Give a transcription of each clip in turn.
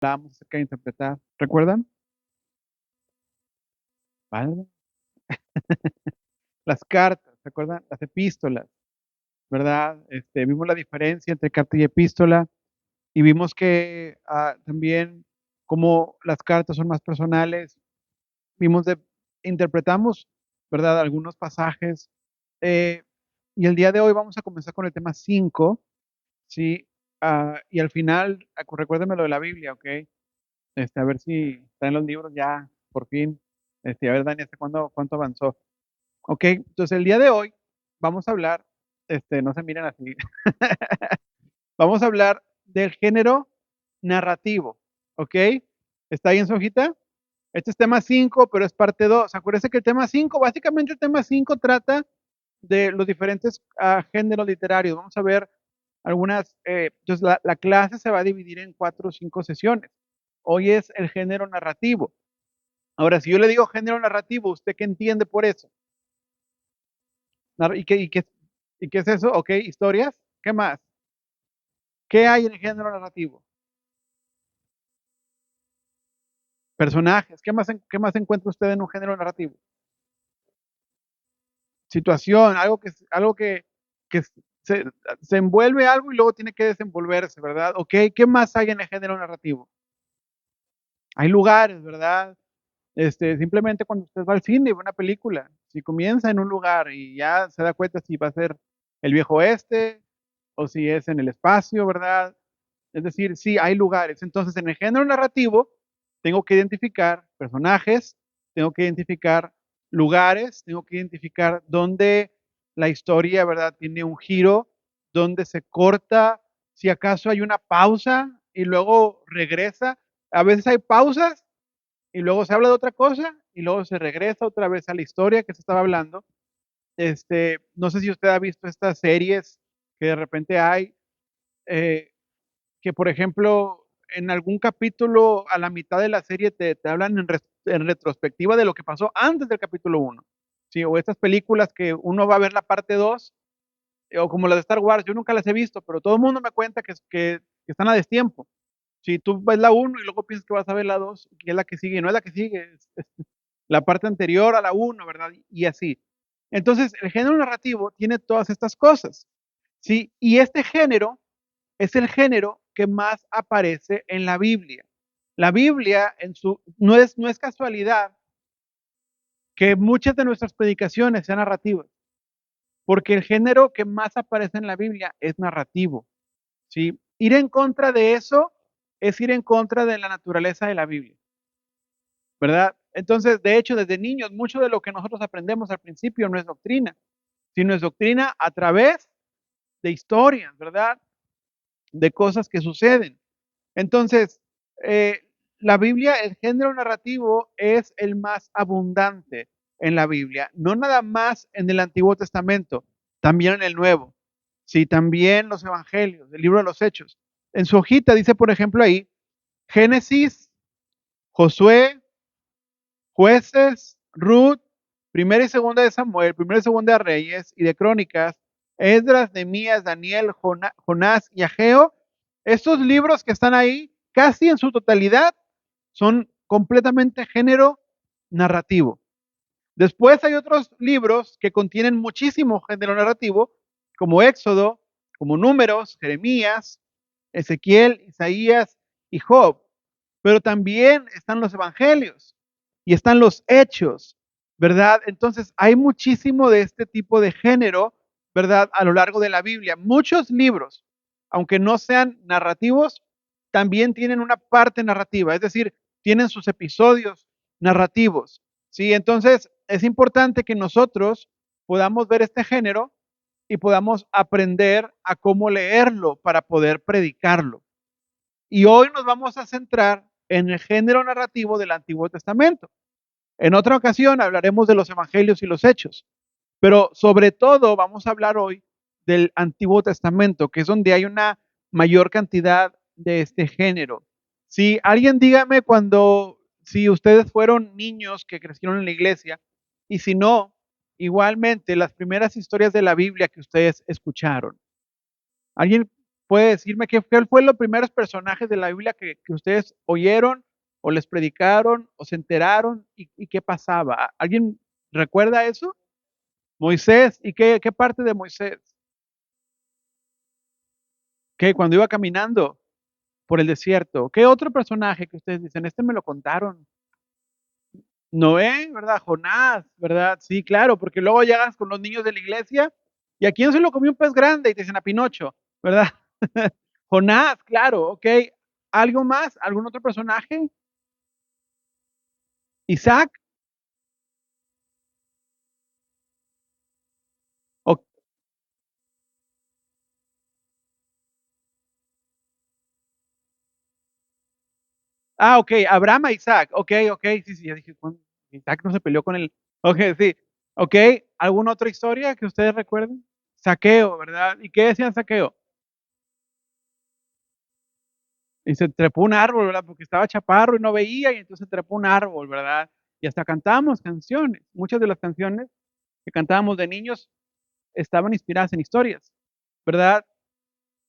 Hablábamos acerca de interpretar, ¿recuerdan? ¿Vale? Las cartas, ¿se acuerdan? Las epístolas, ¿verdad? Vimos la diferencia entre carta y epístola y vimos que también como las cartas son más personales, vimos interpretamos, ¿verdad? Algunos pasajes. eh, y el día de hoy vamos a comenzar con el tema 5, ¿sí? Y al final, recuérdenme lo de la Biblia, ¿ok? A ver si está en los libros ya, por fin. A ver, Dani, ¿hasta cuánto avanzó? Ok, entonces el día de hoy vamos a hablar, no se miren así, vamos a hablar del género narrativo, ¿ok? ¿Está ahí en su hojita? Este es tema 5, pero es parte 2. Acuérdense que el tema 5, básicamente el tema 5 trata de los diferentes géneros literarios. Vamos a ver algunas, entonces la clase se va a dividir en 4 o 5 sesiones. Hoy es el género narrativo. Ahora, si yo le digo género narrativo, ¿usted qué entiende por eso? ¿Y qué es eso? Ok, historias. ¿Qué más? ¿Qué hay en el género narrativo? Personajes. ¿Qué más encuentra usted en un género narrativo? Situación, que se, se envuelve algo y luego tiene que desenvolverse, ¿verdad? Ok, ¿qué más hay en el género narrativo? Hay lugares, ¿verdad? Simplemente cuando usted va al cine y ve una película, si comienza en un lugar y ya se da cuenta si va a ser el viejo oeste o si es en el espacio, ¿verdad? Es decir, sí, hay lugares. Entonces, en el género narrativo, tengo que identificar personajes, tengo que identificar lugares, tengo que identificar dónde la historia, ¿verdad? Tiene un giro, dónde se corta, si acaso hay una pausa y luego regresa. A veces hay pausas y luego se habla de otra cosa y luego se regresa otra vez a la historia que se estaba hablando. No sé si usted ha visto estas series que de repente hay, eh, que por ejemplo, en algún capítulo a la mitad de la serie te hablan en retrospectiva de lo que pasó antes del capítulo uno. Sí, o estas películas que uno va a ver la parte 2 o como las de Star Wars, yo nunca las he visto, pero todo el mundo me cuenta que están a destiempo. Si tú ves la uno y luego piensas que vas a ver la 2 que es la que sigue, y no es la que sigue, es la parte anterior a la uno, ¿verdad? Y así. Entonces, el género narrativo tiene todas estas cosas, ¿sí? Y este género es el género que más aparece en la Biblia. La Biblia no es casualidad que muchas de nuestras predicaciones sean narrativas, porque el género que más aparece en la Biblia es narrativo, ¿sí? Ir en contra de eso es ir en contra de la naturaleza de la Biblia, ¿verdad? Entonces, de hecho, desde niños, mucho de lo que nosotros aprendemos al principio no es doctrina, sino es doctrina a través de historias, ¿verdad? De cosas que suceden. Entonces, eh, la Biblia, el género narrativo es el más abundante en la Biblia, no nada más en el Antiguo Testamento, también en el Nuevo, sí, también los Evangelios, el libro de los Hechos. En su hojita dice, por ejemplo, ahí, Génesis, Josué, Jueces, Ruth, primera y segunda de Samuel, primera y segunda de Reyes y de Crónicas, Esdras, Nehemías, Daniel, Jonás y Ageo. Estos libros que están ahí, casi en su totalidad, son completamente género narrativo. Después hay otros libros que contienen muchísimo género narrativo, como Éxodo, como Números, Jeremías, Ezequiel, Isaías y Job. Pero también están los evangelios y están los hechos, ¿verdad? Entonces hay muchísimo de este tipo de género, ¿verdad? A lo largo de la Biblia. Muchos libros, aunque no sean narrativos, también tienen una parte narrativa, es decir, tienen sus episodios narrativos, ¿sí? Entonces es importante que nosotros podamos ver este género y podamos aprender a cómo leerlo para poder predicarlo. Y hoy nos vamos a centrar en el género narrativo del Antiguo Testamento. En otra ocasión hablaremos de los evangelios y los hechos, pero sobre todo vamos a hablar hoy del Antiguo Testamento, que es donde hay una mayor cantidad de este género. Si alguien dígame si ustedes fueron niños que crecieron en la iglesia, y si no, igualmente las primeras historias de la Biblia que ustedes escucharon. ¿Alguien? puede decirme qué fue los primeros personajes de la Biblia que ustedes oyeron, o les predicaron, o se enteraron, y qué pasaba? ¿Alguien recuerda eso? Moisés, ¿y qué parte de Moisés? ¿Qué? Cuando iba caminando por el desierto. ¿Qué otro personaje que ustedes dicen? Este me lo contaron. Noé, ¿verdad? Jonás, ¿verdad? Sí, claro, porque luego llegas con los niños de la iglesia, ¿y a quién se lo comió un pez grande? Y te dicen a Pinocho, ¿verdad? Jonás, claro, okey. ¿Algo más? ¿Algún otro personaje? Isaac, o okey, Abraham a Isaac, okey, sí, ya dije, ¿cuándo? Isaac no se peleó con él. Okey, sí, okey, ¿alguna otra historia que ustedes recuerden? Zaqueo, ¿verdad? ¿Y qué decía Zaqueo? Y se trepó un árbol, ¿verdad? Porque estaba chaparro y no veía, y entonces trepó un árbol, ¿verdad? Y hasta cantábamos canciones. Muchas de las canciones que cantábamos de niños estaban inspiradas en historias, ¿verdad?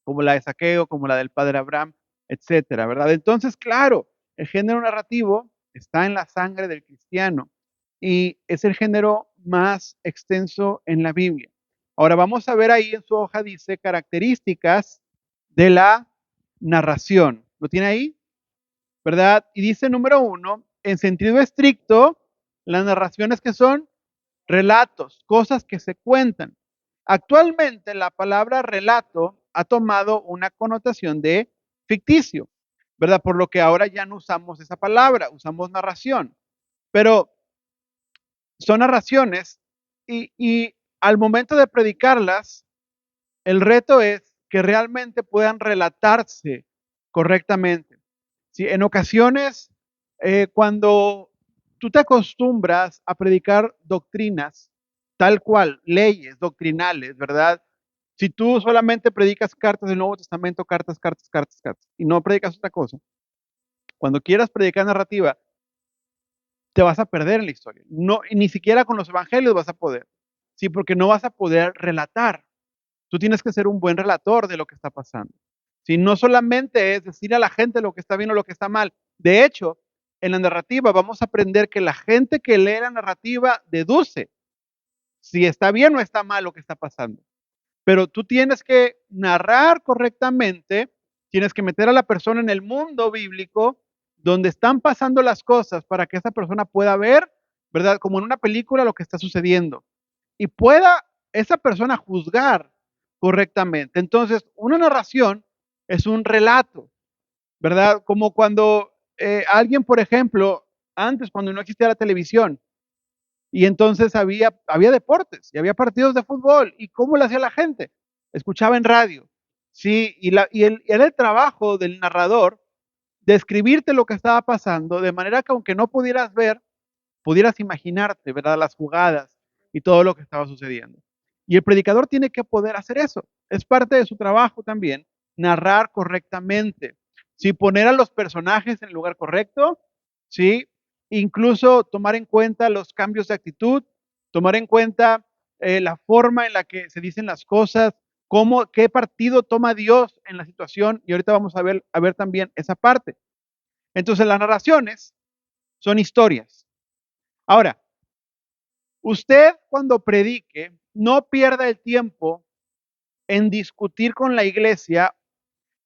Como la de Zaqueo, como la del padre Abraham, etcétera, ¿verdad? Entonces, claro, el género narrativo está en la sangre del cristiano y es el género más extenso en la Biblia. Ahora vamos a ver ahí en su hoja, dice características de la narración. ¿Lo tiene ahí? ¿Verdad? Y dice número uno, en sentido estricto, las narraciones que son relatos, cosas que se cuentan. Actualmente la palabra relato ha tomado una connotación de ficticio, ¿verdad? Por lo que ahora ya no usamos esa palabra, usamos narración. Pero son narraciones y al momento de predicarlas, el reto es que realmente puedan relatarse correctamente. Sí, en ocasiones, cuando tú te acostumbras a predicar doctrinas, tal cual, leyes doctrinales, ¿verdad? Si tú solamente predicas cartas del Nuevo Testamento, cartas, cartas, cartas, cartas, y no predicas otra cosa, cuando quieras predicar narrativa, te vas a perder en la historia. No, y ni siquiera con los evangelios vas a poder. Sí, porque no vas a poder relatar. Tú tienes que ser un buen relator de lo que está pasando. Si no solamente es decir a la gente lo que está bien o lo que está mal. De hecho, en la narrativa vamos a aprender que la gente que lee la narrativa deduce si está bien o está mal lo que está pasando. Pero tú tienes que narrar correctamente, tienes que meter a la persona en el mundo bíblico donde están pasando las cosas para que esa persona pueda ver, ¿verdad? Como en una película lo que está sucediendo y pueda esa persona juzgar correctamente. Entonces, una narración es un relato, ¿verdad? Como cuando alguien, por ejemplo, antes cuando no existía la televisión y entonces había deportes y había partidos de fútbol y cómo lo hacía la gente, escuchaba en radio, sí, era el trabajo del narrador describirte lo que estaba pasando de manera que aunque no pudieras ver, pudieras imaginarte, ¿verdad? Las jugadas y todo lo que estaba sucediendo. Y el predicador tiene que poder hacer eso. Es parte de su trabajo también, narrar correctamente. Sí, poner a los personajes en el lugar correcto, sí, incluso tomar en cuenta los cambios de actitud, tomar en cuenta la forma en la que se dicen las cosas, qué partido toma Dios en la situación, y ahorita vamos a ver también esa parte. Entonces, las narraciones son historias. Ahora, usted cuando predique, no pierda el tiempo en discutir con la iglesia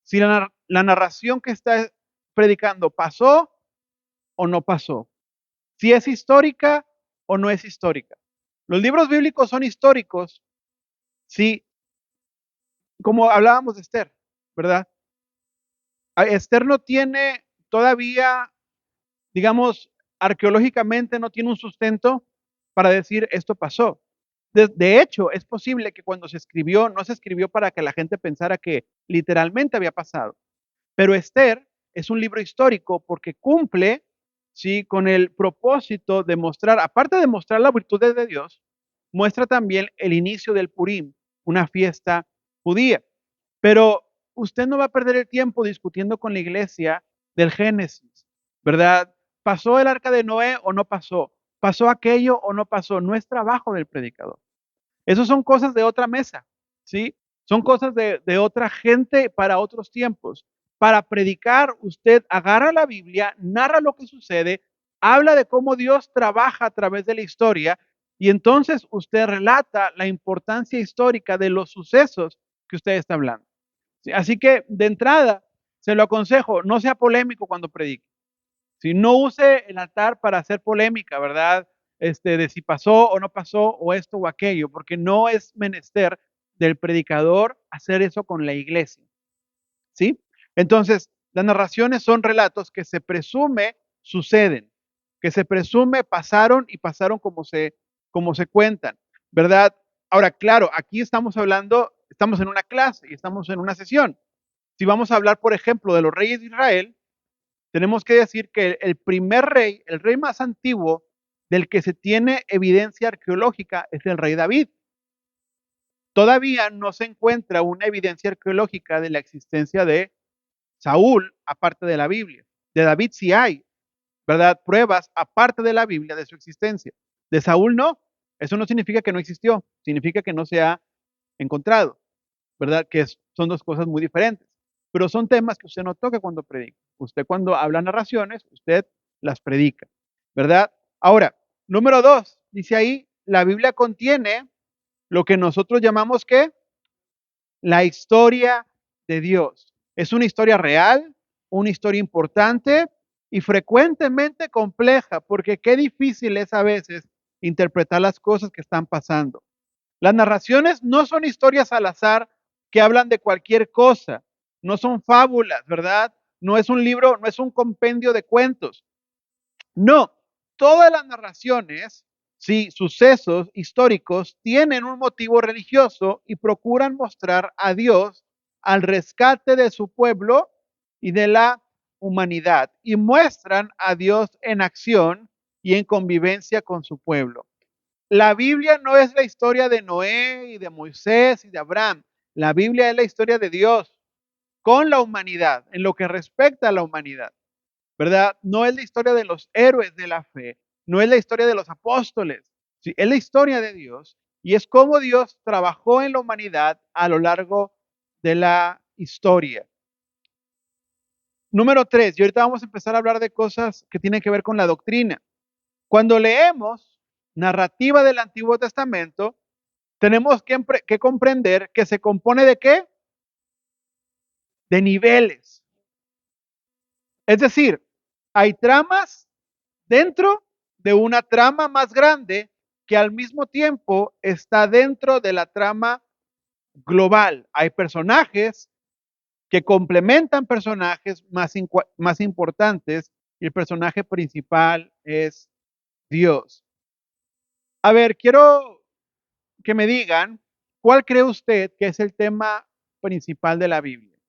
si la narración que está predicando pasó o no pasó, si es histórica o no es histórica. Los libros bíblicos son históricos, sí, como hablábamos de Esther, ¿verdad? Esther no tiene todavía, digamos, arqueológicamente no tiene un sustento para decir esto pasó. De hecho, es posible que cuando se escribió, no se escribió para que la gente pensara que literalmente había pasado. Pero Esther es un libro histórico porque cumple, sí, con el propósito de mostrar, aparte de mostrar la virtud de Dios, muestra también el inicio del Purim, una fiesta judía. Pero usted no va a perder el tiempo discutiendo con la iglesia del Génesis, ¿verdad? ¿Pasó el arca de Noé o no pasó? ¿Pasó aquello o no pasó? No es trabajo del predicador. Esas son cosas de otra mesa, ¿sí? Son cosas de otra gente para otros tiempos. Para predicar, usted agarra la Biblia, narra lo que sucede, habla de cómo Dios trabaja a través de la historia y entonces usted relata la importancia histórica de los sucesos que usted está hablando. Sí, así que de entrada, se lo aconsejo, no sea polémico cuando predique. Si no use el altar para hacer polémica, ¿verdad? De si pasó o no pasó, o esto o aquello, porque no es menester del predicador hacer eso con la iglesia, ¿sí? Entonces, las narraciones son relatos que se presume suceden, que se presume pasaron y pasaron como se cuentan, ¿verdad? Ahora, claro, aquí estamos hablando, estamos en una clase y estamos en una sesión. Si vamos a hablar, por ejemplo, de los reyes de Israel, tenemos que decir que el primer rey, el rey más antiguo del que se tiene evidencia arqueológica es el rey David. Todavía no se encuentra una evidencia arqueológica de la existencia de Saúl, aparte de la Biblia. De David sí hay, ¿verdad? Pruebas, aparte de la Biblia, de su existencia. De Saúl no. Eso no significa que no existió, significa que no se ha encontrado, ¿verdad? Son dos cosas muy diferentes. Pero son temas que usted no toca cuando predica. Usted cuando habla narraciones, usted las predica, ¿verdad? Ahora, número dos, dice ahí, la Biblia contiene lo que nosotros llamamos ¿qué? La historia de Dios. Es una historia real, una historia importante y frecuentemente compleja, porque qué difícil es a veces interpretar las cosas que están pasando. Las narraciones no son historias al azar que hablan de cualquier cosa, no son fábulas, ¿verdad? No es un libro, no es un compendio de cuentos. No, todas las narraciones, sí, sucesos históricos, tienen un motivo religioso y procuran mostrar a Dios al rescate de su pueblo y de la humanidad, y muestran a Dios en acción y en convivencia con su pueblo. La Biblia no es la historia de Noé y de Moisés y de Abraham. La Biblia es la historia de Dios con la humanidad, en lo que respecta a la humanidad. ¿Verdad? No es la historia de los héroes de la fe, no es la historia de los apóstoles, ¿sí? Es la historia de Dios y es cómo Dios trabajó en la humanidad a lo largo de la historia. Número tres, y ahorita vamos a empezar a hablar de cosas que tienen que ver con la doctrina. Cuando leemos narrativa del Antiguo Testamento, tenemos que comprender que se compone de qué? De niveles. Es decir, hay tramas dentro de una trama más grande que al mismo tiempo está dentro de la trama global. Hay personajes que complementan personajes más importantes y el personaje principal es Dios. A ver, quiero que me digan, ¿cuál cree usted que es el tema principal de la Biblia?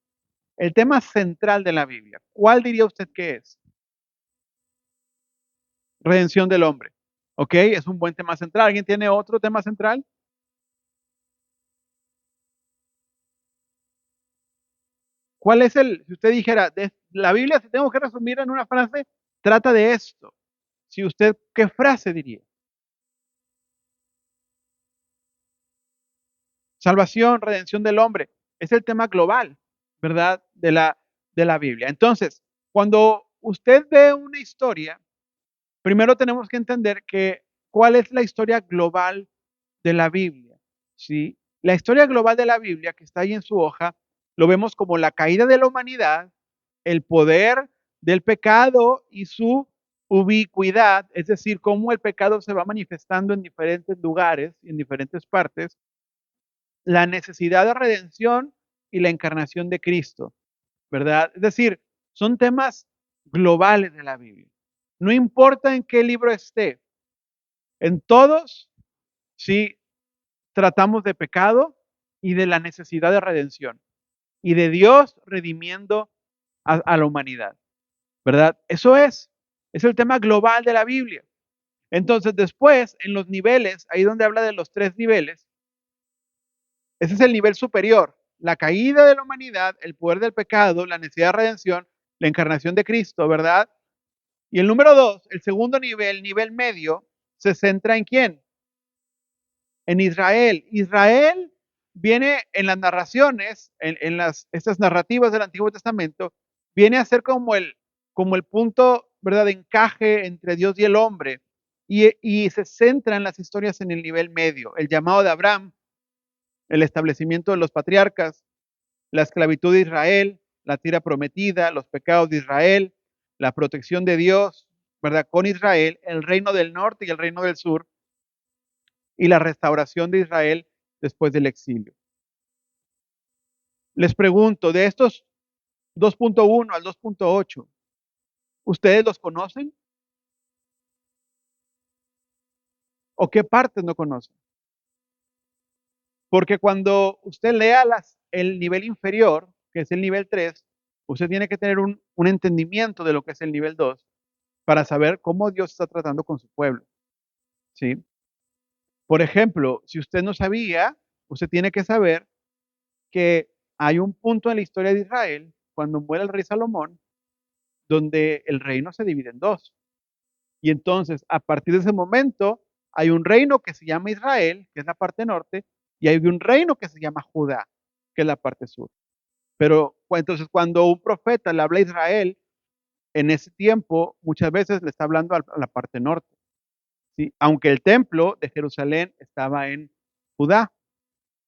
El tema central de la Biblia. ¿Cuál diría usted que es? Redención del hombre. ¿Ok? Es un buen tema central. ¿Alguien tiene otro tema central? ¿Cuál es si usted dijera, de la Biblia, si tengo que resumir en una frase, trata de esto? Si usted, ¿qué frase diría? Salvación, redención del hombre. Es el tema global, ¿verdad? De la Biblia. Entonces, cuando usted ve una historia, primero tenemos que entender que cuál es la historia global de la Biblia, ¿sí? La historia global de la Biblia que está ahí en su hoja, lo vemos como la caída de la humanidad, el poder del pecado y su ubicuidad, es decir, cómo el pecado se va manifestando en diferentes lugares y en diferentes partes, la necesidad de redención y la encarnación de Cristo, ¿verdad? Es decir, son temas globales de la Biblia. No importa en qué libro esté, en todos, sí, tratamos de pecado y de la necesidad de redención y de Dios redimiendo a la humanidad, ¿verdad? Es el tema global de la Biblia. Entonces, después, en los niveles, ahí donde habla de los tres niveles, ese es el nivel superior, la caída de la humanidad, el poder del pecado, la necesidad de redención, la encarnación de Cristo, ¿verdad? Y el número dos, el segundo nivel medio, se centra en quién? En Israel. Israel viene en las narraciones, en estas narrativas del Antiguo Testamento, viene a ser como el punto, ¿verdad?, de encaje entre Dios y el hombre, y se centran las historias en el nivel medio, el llamado de Abraham, el establecimiento de los patriarcas, la esclavitud de Israel, la tierra prometida, los pecados de Israel, la protección de Dios, ¿verdad?, con Israel, el reino del norte y el reino del sur, y la restauración de Israel después del exilio. Les pregunto, de estos 2.1 al 2.8, ¿ustedes los conocen? ¿O qué partes no conocen? Porque cuando usted lea el nivel inferior, que es el nivel 3, usted tiene que tener un entendimiento de lo que es el nivel 2 para saber cómo Dios está tratando con su pueblo, ¿sí? Por ejemplo, si usted no sabía, usted tiene que saber que hay un punto en la historia de Israel, cuando muere el rey Salomón, donde el reino se divide en dos. Y entonces, a partir de ese momento, hay un reino que se llama Israel, que es la parte norte, y hay un reino que se llama Judá, que es la parte sur. Pero entonces, cuando un profeta le habla a Israel, en ese tiempo, muchas veces le está hablando a la parte norte, ¿sí? Aunque el templo de Jerusalén estaba en Judá,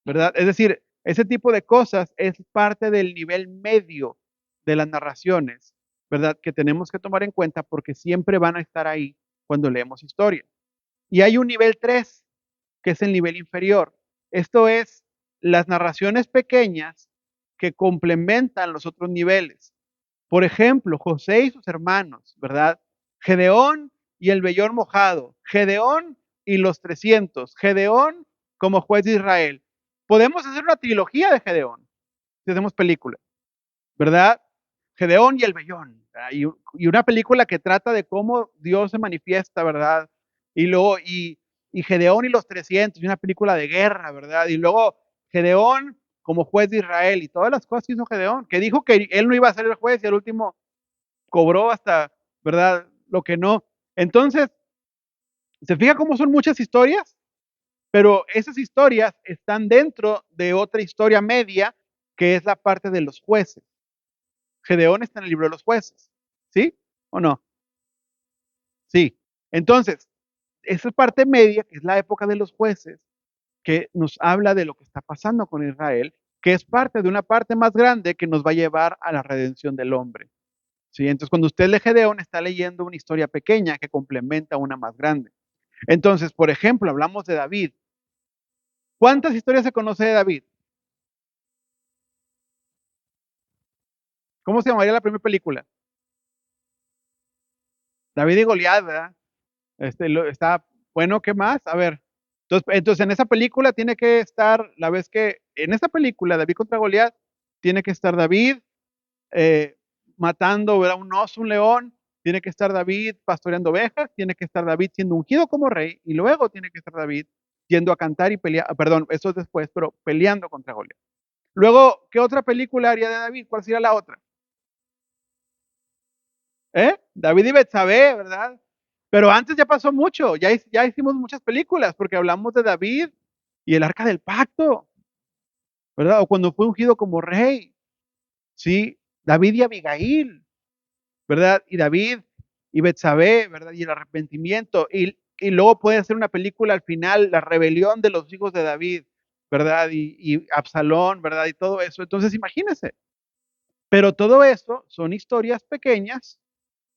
¿verdad? Es decir, ese tipo de cosas es parte del nivel medio de las narraciones, ¿verdad? Que tenemos que tomar en cuenta porque siempre van a estar ahí cuando leemos historia. Y hay un nivel 3 que es el nivel inferior. Esto es las narraciones pequeñas que complementan los otros niveles. Por ejemplo, José y sus hermanos, ¿verdad? Gedeón y el vellón mojado, Gedeón y los 300, Gedeón como juez de Israel. Podemos hacer una trilogía de Gedeón si hacemos película, ¿verdad? Gedeón y el vellón, ¿verdad? Y una película que trata de cómo Dios se manifiesta, ¿verdad? Y luego, y Gedeón y los 300, y una película de guerra, ¿verdad? Y luego Gedeón como juez de Israel y todas las cosas que hizo Gedeón, que dijo que él no iba a ser el juez y al último cobró hasta, ¿verdad? Lo que no. Entonces, ¿se fija cómo son muchas historias? Pero esas historias están dentro de otra historia media que es la parte de los jueces. Gedeón está en el libro de los jueces, ¿sí? ¿O no? Sí. Entonces, esa parte media, que es la época de los jueces, que nos habla de lo que está pasando con Israel, que es parte de una parte más grande que nos va a llevar a la redención del hombre. ¿Sí? Entonces, cuando usted lee Gedeón, está leyendo una historia pequeña que complementa una más grande. Entonces, por ejemplo, hablamos de David. ¿Cuántas historias se conoce de David? ¿Cómo se llamaría la primera película? David y Goliat, ¿verdad? Está bueno, ¿qué más? A ver. Entonces, en esa película tiene que estar, la vez que, en esa película, David contra Goliat, tiene que estar David eh, matando, ¿verdad?, un oso, un león, tiene que estar David pastoreando ovejas, tiene que estar David siendo ungido como rey, y luego tiene que estar David yendo a cantar y pelear, perdón, eso es después, pero peleando contra Goliat. Luego, ¿qué otra película haría de David? ¿Cuál sería la otra? David y Betsabé, ¿verdad? Pero antes ya pasó mucho, ya hicimos muchas películas, porque hablamos de David y el arca del pacto, ¿verdad? O cuando fue ungido como rey, ¿sí? David y Abigail, ¿verdad? Y David y Betsabé, ¿verdad? Y el arrepentimiento. Y luego puede ser una película al final, la rebelión de los hijos de David, ¿verdad? Y Absalón, ¿verdad? Y todo eso. Entonces, imagínense. Pero todo eso son historias pequeñas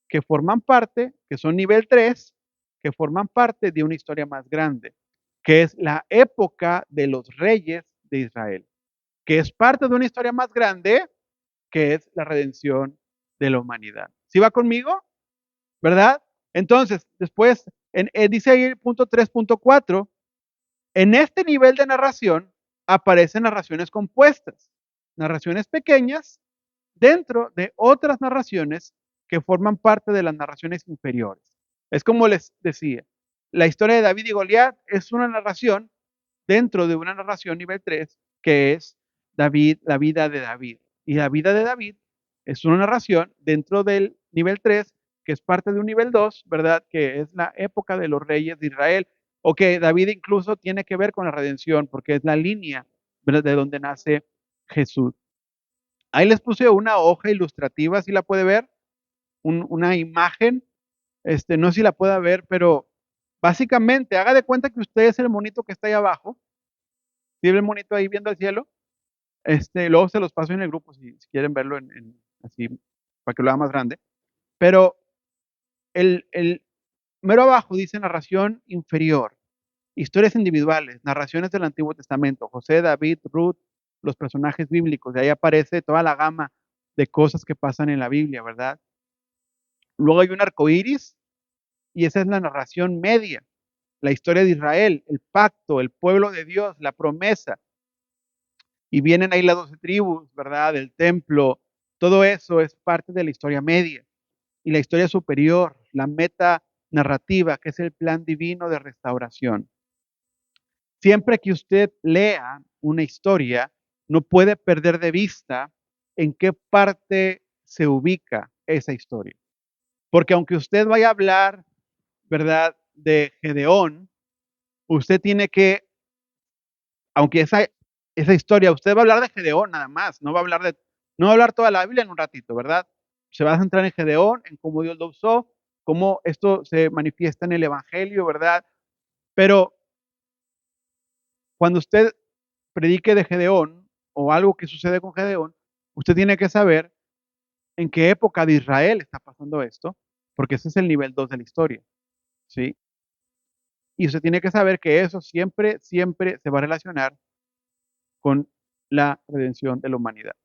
que forman parte, que son nivel 3, que forman parte de una historia más grande, que es la época de los reyes de Israel, que es parte de una historia más grande, que es la redención de la humanidad. ¿Sí va conmigo? ¿Verdad? Entonces, después, dice ahí el punto 3.4, en este nivel de narración aparecen narraciones compuestas, narraciones pequeñas dentro de otras narraciones que forman parte de las narraciones inferiores. Es como les decía, la historia de David y Goliat es una narración dentro de una narración nivel 3 que es David, la vida de David. Y la vida de David es una narración dentro del nivel 3 que es parte de un nivel 2, ¿verdad? Que es la época de los reyes de Israel, o que David incluso tiene que ver con la redención, porque es la línea ¿verdad? De donde nace Jesús. Ahí les puse una hoja ilustrativa, ¿sí la puede ver? Una imagen, no sé si la pueda ver, pero básicamente haga de cuenta que usted es el monito que está ahí abajo. ¿Sí ve el monito ahí viendo al cielo? Luego se los paso en el grupo si quieren verlo en así, para que lo haga más grande. Pero el mero abajo dice narración inferior, historias individuales, narraciones del Antiguo Testamento, José, David, Ruth, los personajes bíblicos. De ahí aparece toda la gama de cosas que pasan en la Biblia, ¿verdad? Luego hay un arco iris, y esa es la narración media, la historia de Israel, el pacto, el pueblo de Dios, la promesa. Y vienen ahí las 12 tribus, ¿verdad? El templo, todo eso es parte de la historia media. Y la historia superior, la meta narrativa, que es el plan divino de restauración. Siempre que usted lea una historia, no puede perder de vista en qué parte se ubica esa historia. Porque aunque usted vaya a hablar, ¿verdad?, de Gedeón, usted tiene que, aunque esa historia, usted va a hablar de Gedeón nada más, no va a hablar toda la Biblia en un ratito, ¿verdad? Se va a centrar en Gedeón, en cómo Dios lo usó, cómo esto se manifiesta en el evangelio, ¿verdad? Pero cuando usted predique de Gedeón o algo que sucede con Gedeón, usted tiene que saber en qué época de Israel está pasando esto, porque ese es el nivel 2 de la historia, ¿sí? Y usted tiene que saber que eso siempre, siempre se va a relacionar con la redención de la humanidad,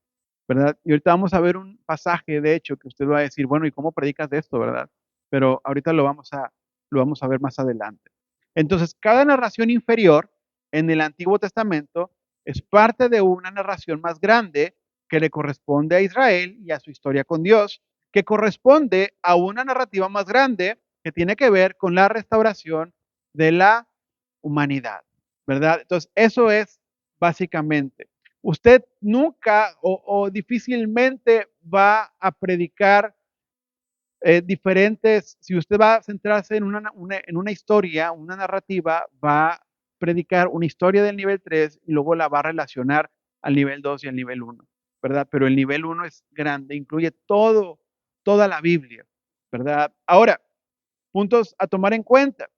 ¿verdad? Y ahorita vamos a ver un pasaje, de hecho, que usted va a decir, bueno, ¿y cómo predicas de esto, verdad? Pero ahorita lo vamos a ver más adelante. Entonces, cada narración inferior en el Antiguo Testamento es parte de una narración más grande que le corresponde a Israel y a su historia con Dios, que corresponde a una narrativa más grande que tiene que ver con la restauración de la humanidad, ¿verdad? Entonces, eso es básicamente. Usted nunca o difícilmente va a predicar diferentes, si usted va a centrarse en en una historia, una narrativa, va a predicar una historia del nivel 3 y luego la va a relacionar al nivel 2 y al nivel uno, ¿verdad? Pero el nivel uno es grande, incluye toda la Biblia, ¿verdad? Ahora, puntos a tomar en cuenta.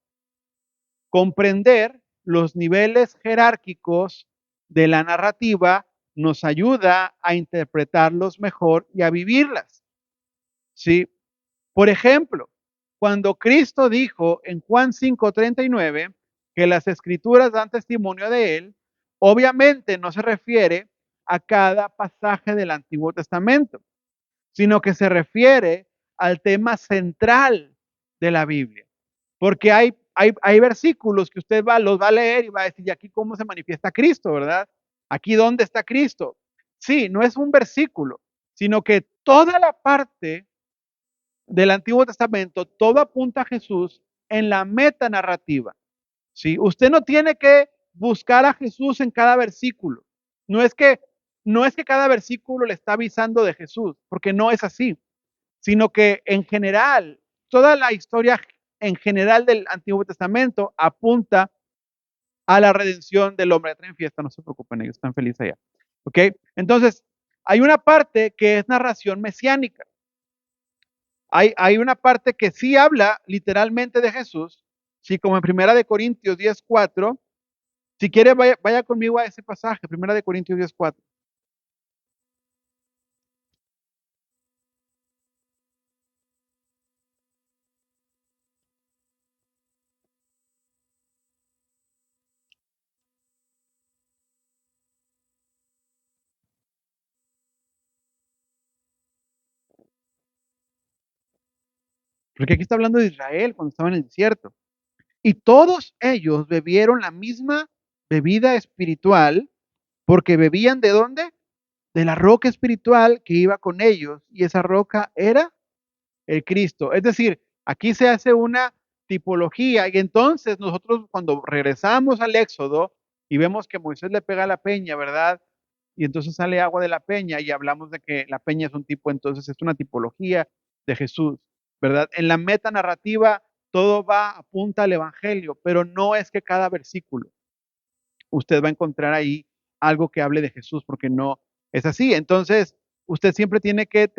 Comprender los niveles jerárquicos de la narrativa nos ayuda a interpretarlos mejor y a vivirlas, ¿sí? Por ejemplo, cuando Cristo dijo en Juan 5:39 que las escrituras dan testimonio de él, obviamente no se refiere a cada pasaje del Antiguo Testamento, sino que se refiere al tema central de la Biblia. Porque hay versículos que usted los va a leer y va a decir, ¿y aquí cómo se manifiesta Cristo, verdad? ¿Aquí dónde está Cristo? Sí, no es un versículo, sino que toda la parte del Antiguo Testamento, todo apunta a Jesús en la meta narrativa. ¿Sí? Usted no tiene que buscar a Jesús en cada versículo. No es que, no es que cada versículo le está avisando de Jesús, porque no es así, sino que en general, toda la historia en general del Antiguo Testamento apunta a la redención del hombre. Traen fiesta, no se preocupen, ellos están felices allá. ¿Ok? Entonces, hay una parte que es narración mesiánica. Hay una parte que sí habla literalmente de Jesús, sí, como en Primera de Corintios 10:4. Si quiere, vaya conmigo a ese pasaje, Primera de Corintios 10:4. Porque aquí está hablando de Israel cuando estaba en el desierto. Y todos ellos bebieron la misma bebida espiritual, porque bebían ¿de dónde? De la roca espiritual que iba con ellos, y esa roca era el Cristo. Es decir, aquí se hace una tipología, y entonces nosotros cuando regresamos al Éxodo y vemos que Moisés le pega a la peña, ¿verdad? Y entonces sale agua de la peña y hablamos de que la peña es un tipo, entonces es una tipología de Jesús, ¿verdad? En la meta narrativa todo va, apunta al Evangelio, pero no es que cada versículo usted va a encontrar ahí algo que hable de Jesús, porque no es así. Entonces, usted siempre tiene que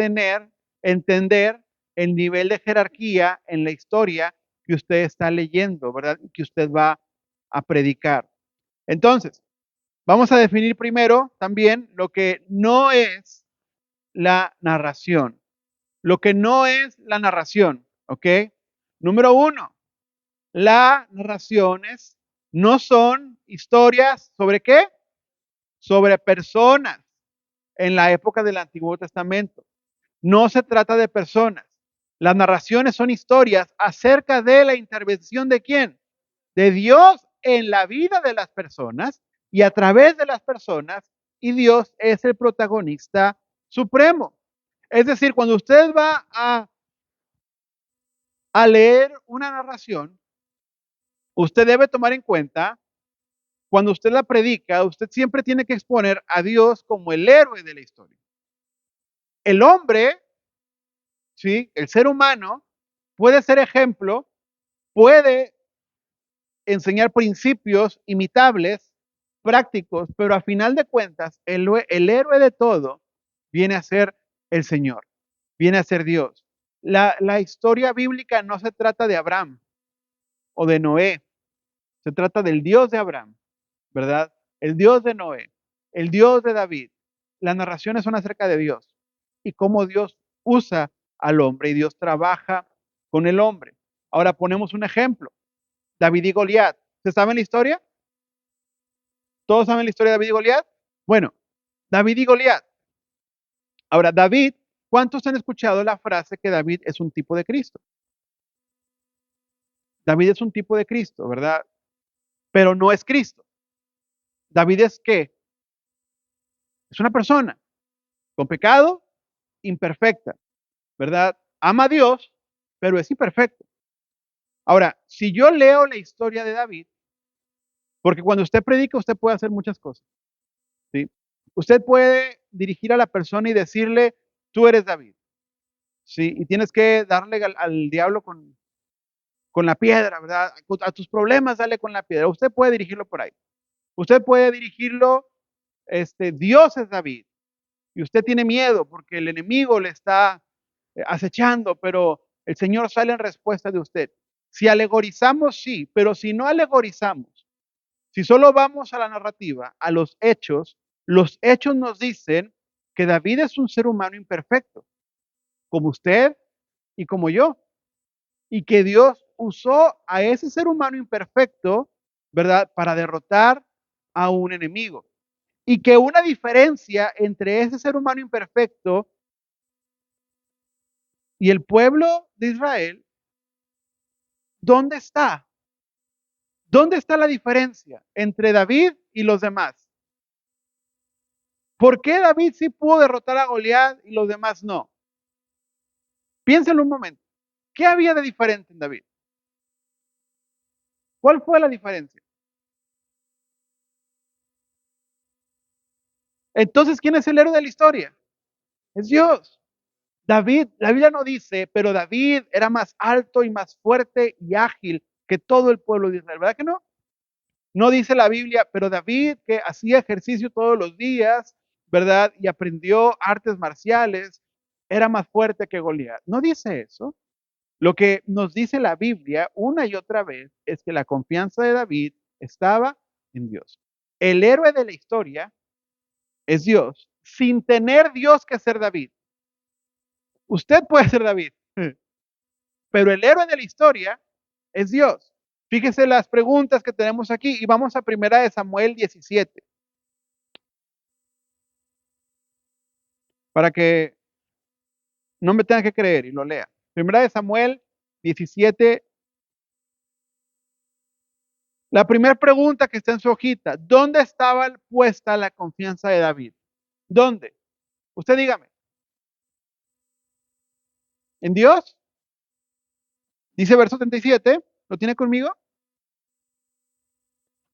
entender el nivel de jerarquía en la historia que usted está leyendo, ¿verdad? Y que usted va a predicar. Entonces, vamos a definir primero también lo que no es la narración. Lo que no es la narración, ¿ok? Número uno, las narraciones no son historias sobre qué? Sobre personas en la época del Antiguo Testamento. No se trata de personas. Las narraciones son historias acerca de la intervención de quién? De Dios en la vida de las personas y a través de las personas, y Dios es el protagonista supremo. Es decir, cuando usted va a leer una narración, usted debe tomar en cuenta, cuando usted la predica, usted siempre tiene que exponer a Dios como el héroe de la historia. El hombre, ¿sí? El ser humano puede ser ejemplo, puede enseñar principios imitables, prácticos, pero a final de cuentas, el héroe de todo viene a ser el Señor, viene a ser Dios. La historia bíblica no se trata de Abraham o de Noé, se trata del Dios de Abraham, ¿verdad? El Dios de Noé, el Dios de David. Las narraciones son acerca de Dios y cómo Dios usa al hombre y Dios trabaja con el hombre. Ahora ponemos un ejemplo. David y Goliat. ¿Se saben la historia? ¿Todos saben la historia de David y Goliat? Bueno, David y Goliat. Ahora, David, ¿cuántos han escuchado la frase que David es un tipo de Cristo? David es un tipo de Cristo, ¿verdad? Pero no es Cristo. David es qué? Es una persona con pecado, imperfecta, ¿verdad? Ama a Dios, pero es imperfecto. Ahora, si yo leo la historia de David, porque cuando usted predica, usted puede hacer muchas cosas, ¿sí? Usted puede dirigir a la persona y decirle, tú eres David, ¿sí? Y tienes que darle al diablo con la piedra, ¿verdad? A tus problemas, dale con la piedra. Usted puede dirigirlo por ahí. Usted puede dirigirlo, Dios es David. Y usted tiene miedo porque el enemigo le está acechando, pero el Señor sale en respuesta de usted. Si alegorizamos, sí, pero si no alegorizamos, si solo vamos a la narrativa, a los hechos nos dicen que David es un ser humano imperfecto, como usted y como yo, y que Dios usó a ese ser humano imperfecto, ¿verdad?, para derrotar a un enemigo. Y que una diferencia entre ese ser humano imperfecto y el pueblo de Israel, ¿dónde está? ¿Dónde está la diferencia entre David y los demás? ¿Por qué David sí pudo derrotar a Goliat y los demás no? Piénsenlo un momento. ¿Qué había de diferente en David? ¿Cuál fue la diferencia? Entonces, ¿quién es el héroe de la historia? Es Dios. David, la Biblia no dice, pero David era más alto y más fuerte y ágil que todo el pueblo de Israel, ¿verdad que no? No dice la Biblia, pero David que hacía ejercicio todos los días, ¿verdad? Y aprendió artes marciales, era más fuerte que Goliat. No dice eso. Lo que nos dice la Biblia una y otra vez es que la confianza de David estaba en Dios. El héroe de la historia es Dios, sin tener Dios que ser David. Usted puede ser David, pero el héroe de la historia es Dios. Fíjese las preguntas que tenemos aquí y vamos a primera de Samuel 17 para que no me tenga que creer y lo lea. Primera de Samuel 17. La primera pregunta que está en su hojita, ¿dónde estaba puesta la confianza de David? ¿Dónde? Usted dígame. ¿En Dios? Dice verso 37. ¿Lo tiene conmigo?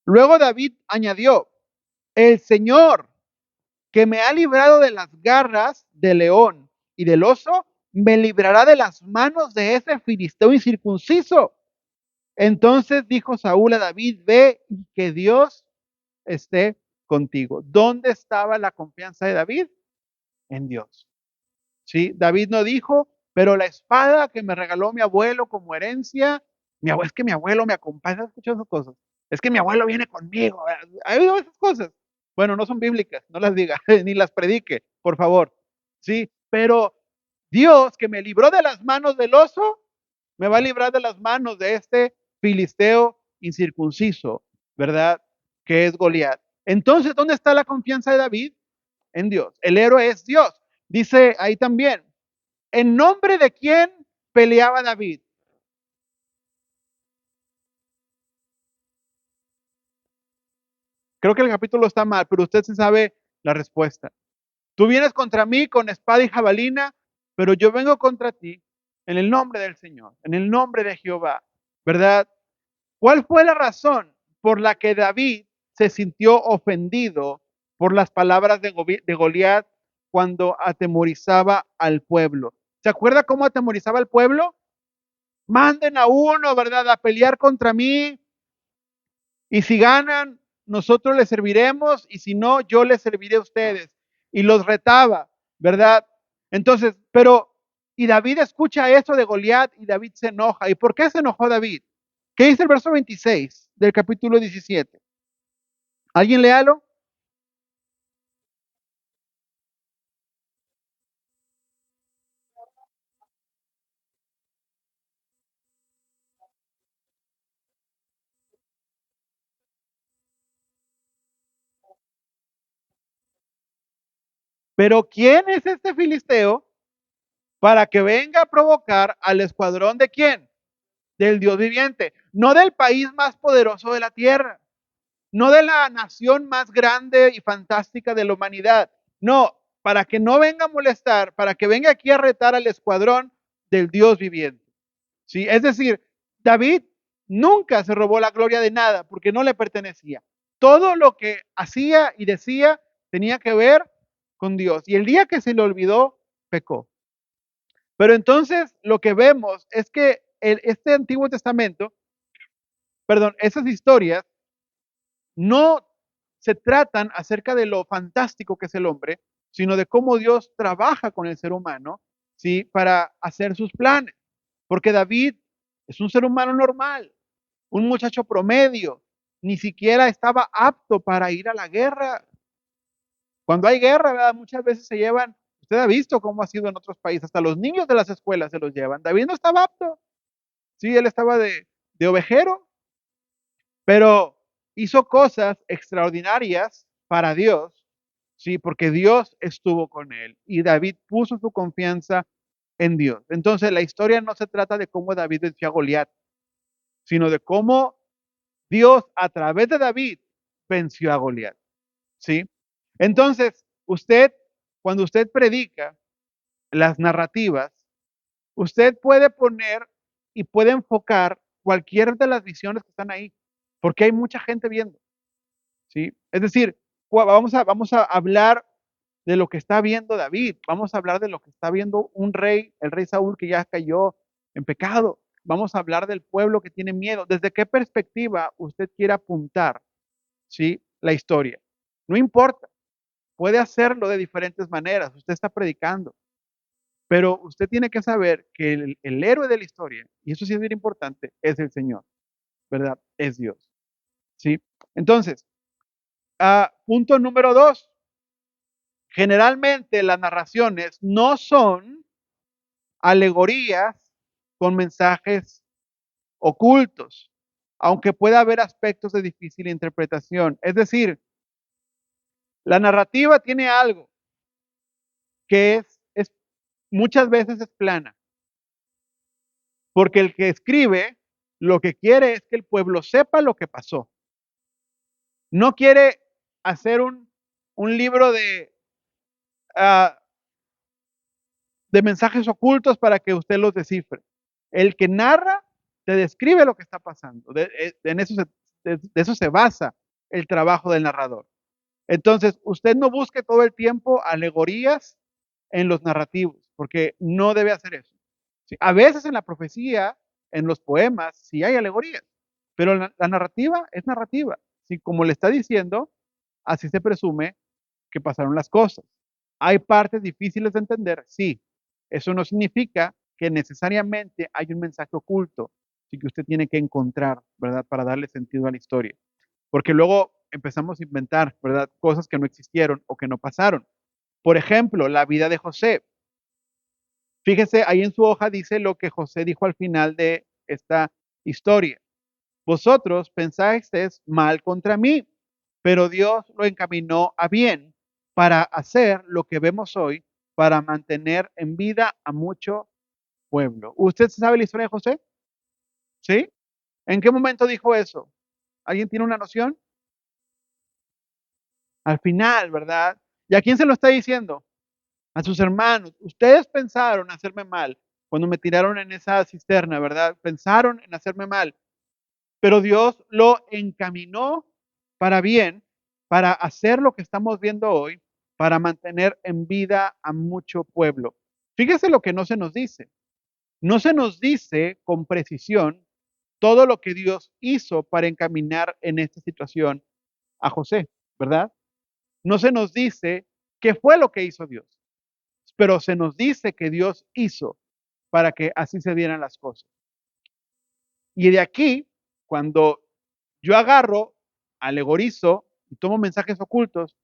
Luego David añadió, el Señor que me ha librado de las garras del león y del oso, me librará de las manos de ese filisteo incircunciso. Entonces dijo Saúl a David, ve y que Dios esté contigo. ¿Dónde estaba la confianza de David? En Dios. ¿Sí? David no dijo, pero la espada que me regaló mi abuelo como herencia, es que mi abuelo me acompaña, ¿has escuchado esas cosas? Es que mi abuelo viene conmigo. ¿Ha oído esas cosas? Bueno, no son bíblicas, no las diga, ni las predique, por favor. Sí, pero Dios que me libró de las manos del oso, me va a librar de las manos de este filisteo incircunciso, ¿verdad? Que es Goliat. Entonces, ¿dónde está la confianza de David? En Dios. El héroe es Dios. Dice ahí también, ¿en nombre de quién peleaba David? Creo que el capítulo está mal, pero usted se sabe la respuesta. Tú vienes contra mí con espada y jabalina, pero yo vengo contra ti en el nombre del Señor, en el nombre de Jehová, ¿verdad? ¿Cuál fue la razón por la que David se sintió ofendido por las palabras de Goliat cuando atemorizaba al pueblo? ¿Se acuerda cómo atemorizaba al pueblo? Manden a uno, ¿verdad?, a pelear contra mí, y si ganan, nosotros les serviremos, y si no, yo les serviré a ustedes. Y los retaba, ¿verdad? Entonces, y David escucha eso de Goliat y David se enoja. ¿Y por qué se enojó David? ¿Qué dice el verso 26 del capítulo 17? ¿Alguien léalo? Pero ¿quién es este filisteo para que venga a provocar al escuadrón de quién? Del Dios viviente, no del país más poderoso de la tierra, no de la nación más grande y fantástica de la humanidad, no, para que no venga a molestar, para que venga aquí a retar al escuadrón del Dios viviente. ¿Sí? Es decir, David nunca se robó la gloria de nada porque no le pertenecía. Todo lo que hacía y decía tenía que ver con Dios. Y el día que se le olvidó, pecó. Pero entonces lo que vemos es que este Antiguo Testamento, perdón, esas historias no se tratan acerca de lo fantástico que es el hombre, sino de cómo Dios trabaja con el ser humano, ¿sí? Para hacer sus planes. Porque David es un ser humano normal, un muchacho promedio, ni siquiera estaba apto para ir a la guerra. Cuando hay guerra, ¿verdad? Muchas veces se llevan, usted ha visto cómo ha sido en otros países, hasta los niños de las escuelas se los llevan. David no estaba apto, sí, él estaba de ovejero, pero hizo cosas extraordinarias para Dios, sí, porque Dios estuvo con él y David puso su confianza en Dios. Entonces, la historia no se trata de cómo David venció a Goliat, sino de cómo Dios a través de David venció a Goliat, ¿sí? Entonces, cuando usted predica las narrativas, usted puede poner y puede enfocar cualquier de las visiones que están ahí, porque hay mucha gente viendo. ¿Sí? Es decir, vamos a hablar de lo que está viendo David, vamos a hablar de lo que está viendo un rey, el rey Saúl que ya cayó en pecado, vamos a hablar del pueblo que tiene miedo, desde qué perspectiva usted quiere apuntar, ¿sí? La historia. No importa, puede hacerlo de diferentes maneras, usted está predicando, pero usted tiene que saber que el héroe de la historia, y eso sí es bien importante, es el Señor, ¿verdad? Es Dios, ¿sí? Entonces, punto número 2. Generalmente las narraciones no son alegorías con mensajes ocultos, aunque pueda haber aspectos de difícil interpretación. Es decir, la narrativa tiene algo que es muchas veces es plana, porque el que escribe lo que quiere es que el pueblo sepa lo que pasó. No quiere hacer un libro ah, de mensajes ocultos para que usted los descifre. El que narra te describe lo que está pasando. De eso se basa el trabajo del narrador. Entonces, usted no busque todo el tiempo alegorías en los narrativos, porque no debe hacer eso. Sí, a veces en la profecía, en los poemas, sí hay alegorías, pero la narrativa es narrativa. Sí, como le está diciendo, así se presume que pasaron las cosas. ¿Hay partes difíciles de entender? Sí. Eso no significa que necesariamente hay un mensaje oculto, sí que usted tiene que encontrar, ¿verdad? Para darle sentido a la historia. Porque luego empezamos a inventar, ¿verdad? Cosas que no existieron o que no pasaron. Por ejemplo, la vida de José. Fíjese, ahí en su hoja dice lo que José dijo al final de esta historia. Vosotros pensasteis mal contra mí, pero Dios lo encaminó a bien para hacer lo que vemos hoy, para mantener en vida a mucho pueblo. ¿Usted sabe la historia de José? ¿Sí? ¿En qué momento dijo eso? ¿Alguien tiene una noción? Al final, ¿verdad? ¿Y a quién se lo está diciendo? A sus hermanos. Ustedes pensaron hacerme mal cuando me tiraron en esa cisterna, ¿verdad? Pensaron en hacerme mal, pero Dios lo encaminó para bien, para hacer lo que estamos viendo hoy, para mantener en vida a mucho pueblo. Fíjese lo que no se nos dice. No se nos dice con precisión todo lo que Dios hizo para encaminar en esta situación a José, ¿verdad? No se nos dice qué fue lo que hizo Dios, pero se nos dice que Dios hizo para que así se dieran las cosas. Y de aquí, cuando yo agarro, alegorizo y tomo mensajes ocultos,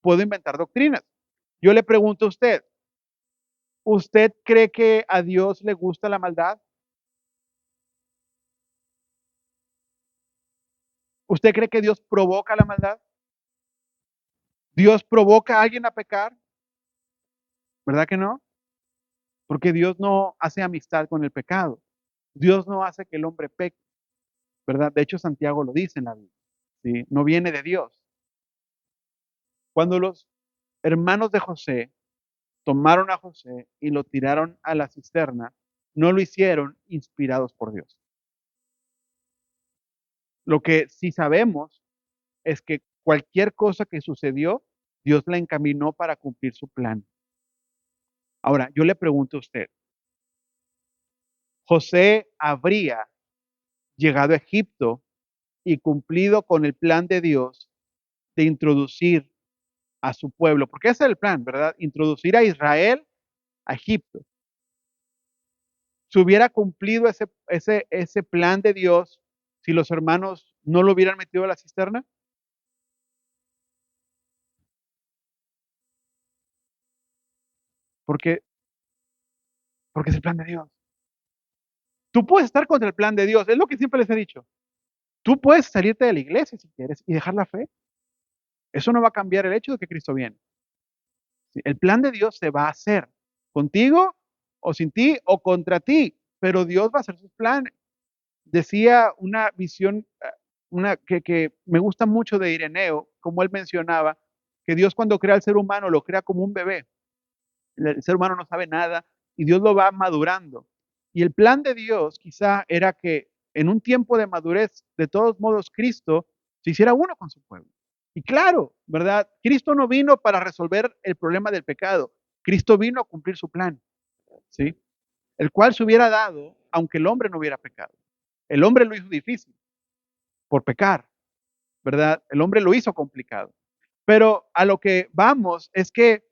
puedo inventar doctrinas. Yo le pregunto a usted, ¿usted cree que a Dios le gusta la maldad? ¿Usted cree que Dios provoca la maldad? ¿Dios provoca a alguien a pecar? ¿Verdad que no? Porque Dios no hace amistad con el pecado. Dios no hace que el hombre peque, ¿verdad? De hecho, Santiago lo dice en la Biblia, ¿sí? No viene de Dios. Cuando los hermanos de José tomaron a José y lo tiraron a la cisterna, no lo hicieron inspirados por Dios. Lo que sí sabemos es que cualquier cosa que sucedió, Dios la encaminó para cumplir su plan. Ahora, yo le pregunto a usted, ¿José habría llegado a Egipto y cumplido con el plan de Dios de introducir a su pueblo? Porque ese es el plan, ¿verdad? Introducir a Israel a Egipto. ¿Se hubiera cumplido ese plan de Dios si los hermanos no lo hubieran metido a la cisterna? Porque, porque es el plan de Dios. Tú puedes estar contra el plan de Dios, es lo que siempre les he dicho. Tú puedes salirte de la iglesia si quieres y dejar la fe. Eso no va a cambiar el hecho de que Cristo viene. ¿Sí? El plan de Dios se va a hacer contigo o sin ti o contra ti, pero Dios va a hacer sus planes. Decía una visión, una que me gusta mucho de Ireneo, como él mencionaba, que Dios cuando crea al ser humano lo crea como un bebé. El ser humano no sabe nada y Dios lo va madurando. Y el plan de Dios quizá era que en un tiempo de madurez, de todos modos, Cristo se hiciera uno con su pueblo. Y claro, ¿verdad? Cristo no vino para resolver el problema del pecado. Cristo vino a cumplir su plan, ¿sí? El cual se hubiera dado aunque el hombre no hubiera pecado. El hombre lo hizo difícil por pecar, ¿verdad? El hombre lo hizo complicado. Pero a lo que vamos es que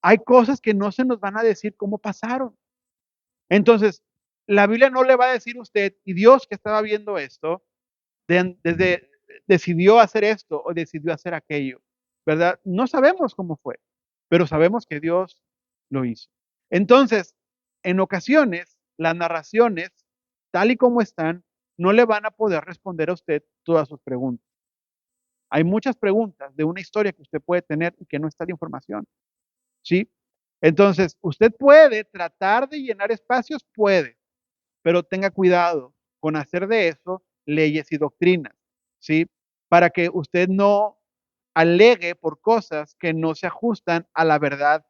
hay cosas que no se nos van a decir cómo pasaron. Entonces, la Biblia no le va a decir a usted, y Dios que estaba viendo esto, desde decidió hacer esto o decidió hacer aquello, ¿verdad? No sabemos cómo fue, pero sabemos que Dios lo hizo. Entonces, en ocasiones, las narraciones, tal y como están, no le van a poder responder a usted todas sus preguntas. Hay muchas preguntas de una historia que usted puede tener y que no está la información, ¿sí? Entonces, usted puede tratar de llenar espacios, puede, pero tenga cuidado con hacer de eso leyes y doctrinas, ¿sí? Para que usted no alegue por cosas que no se ajustan a la verdad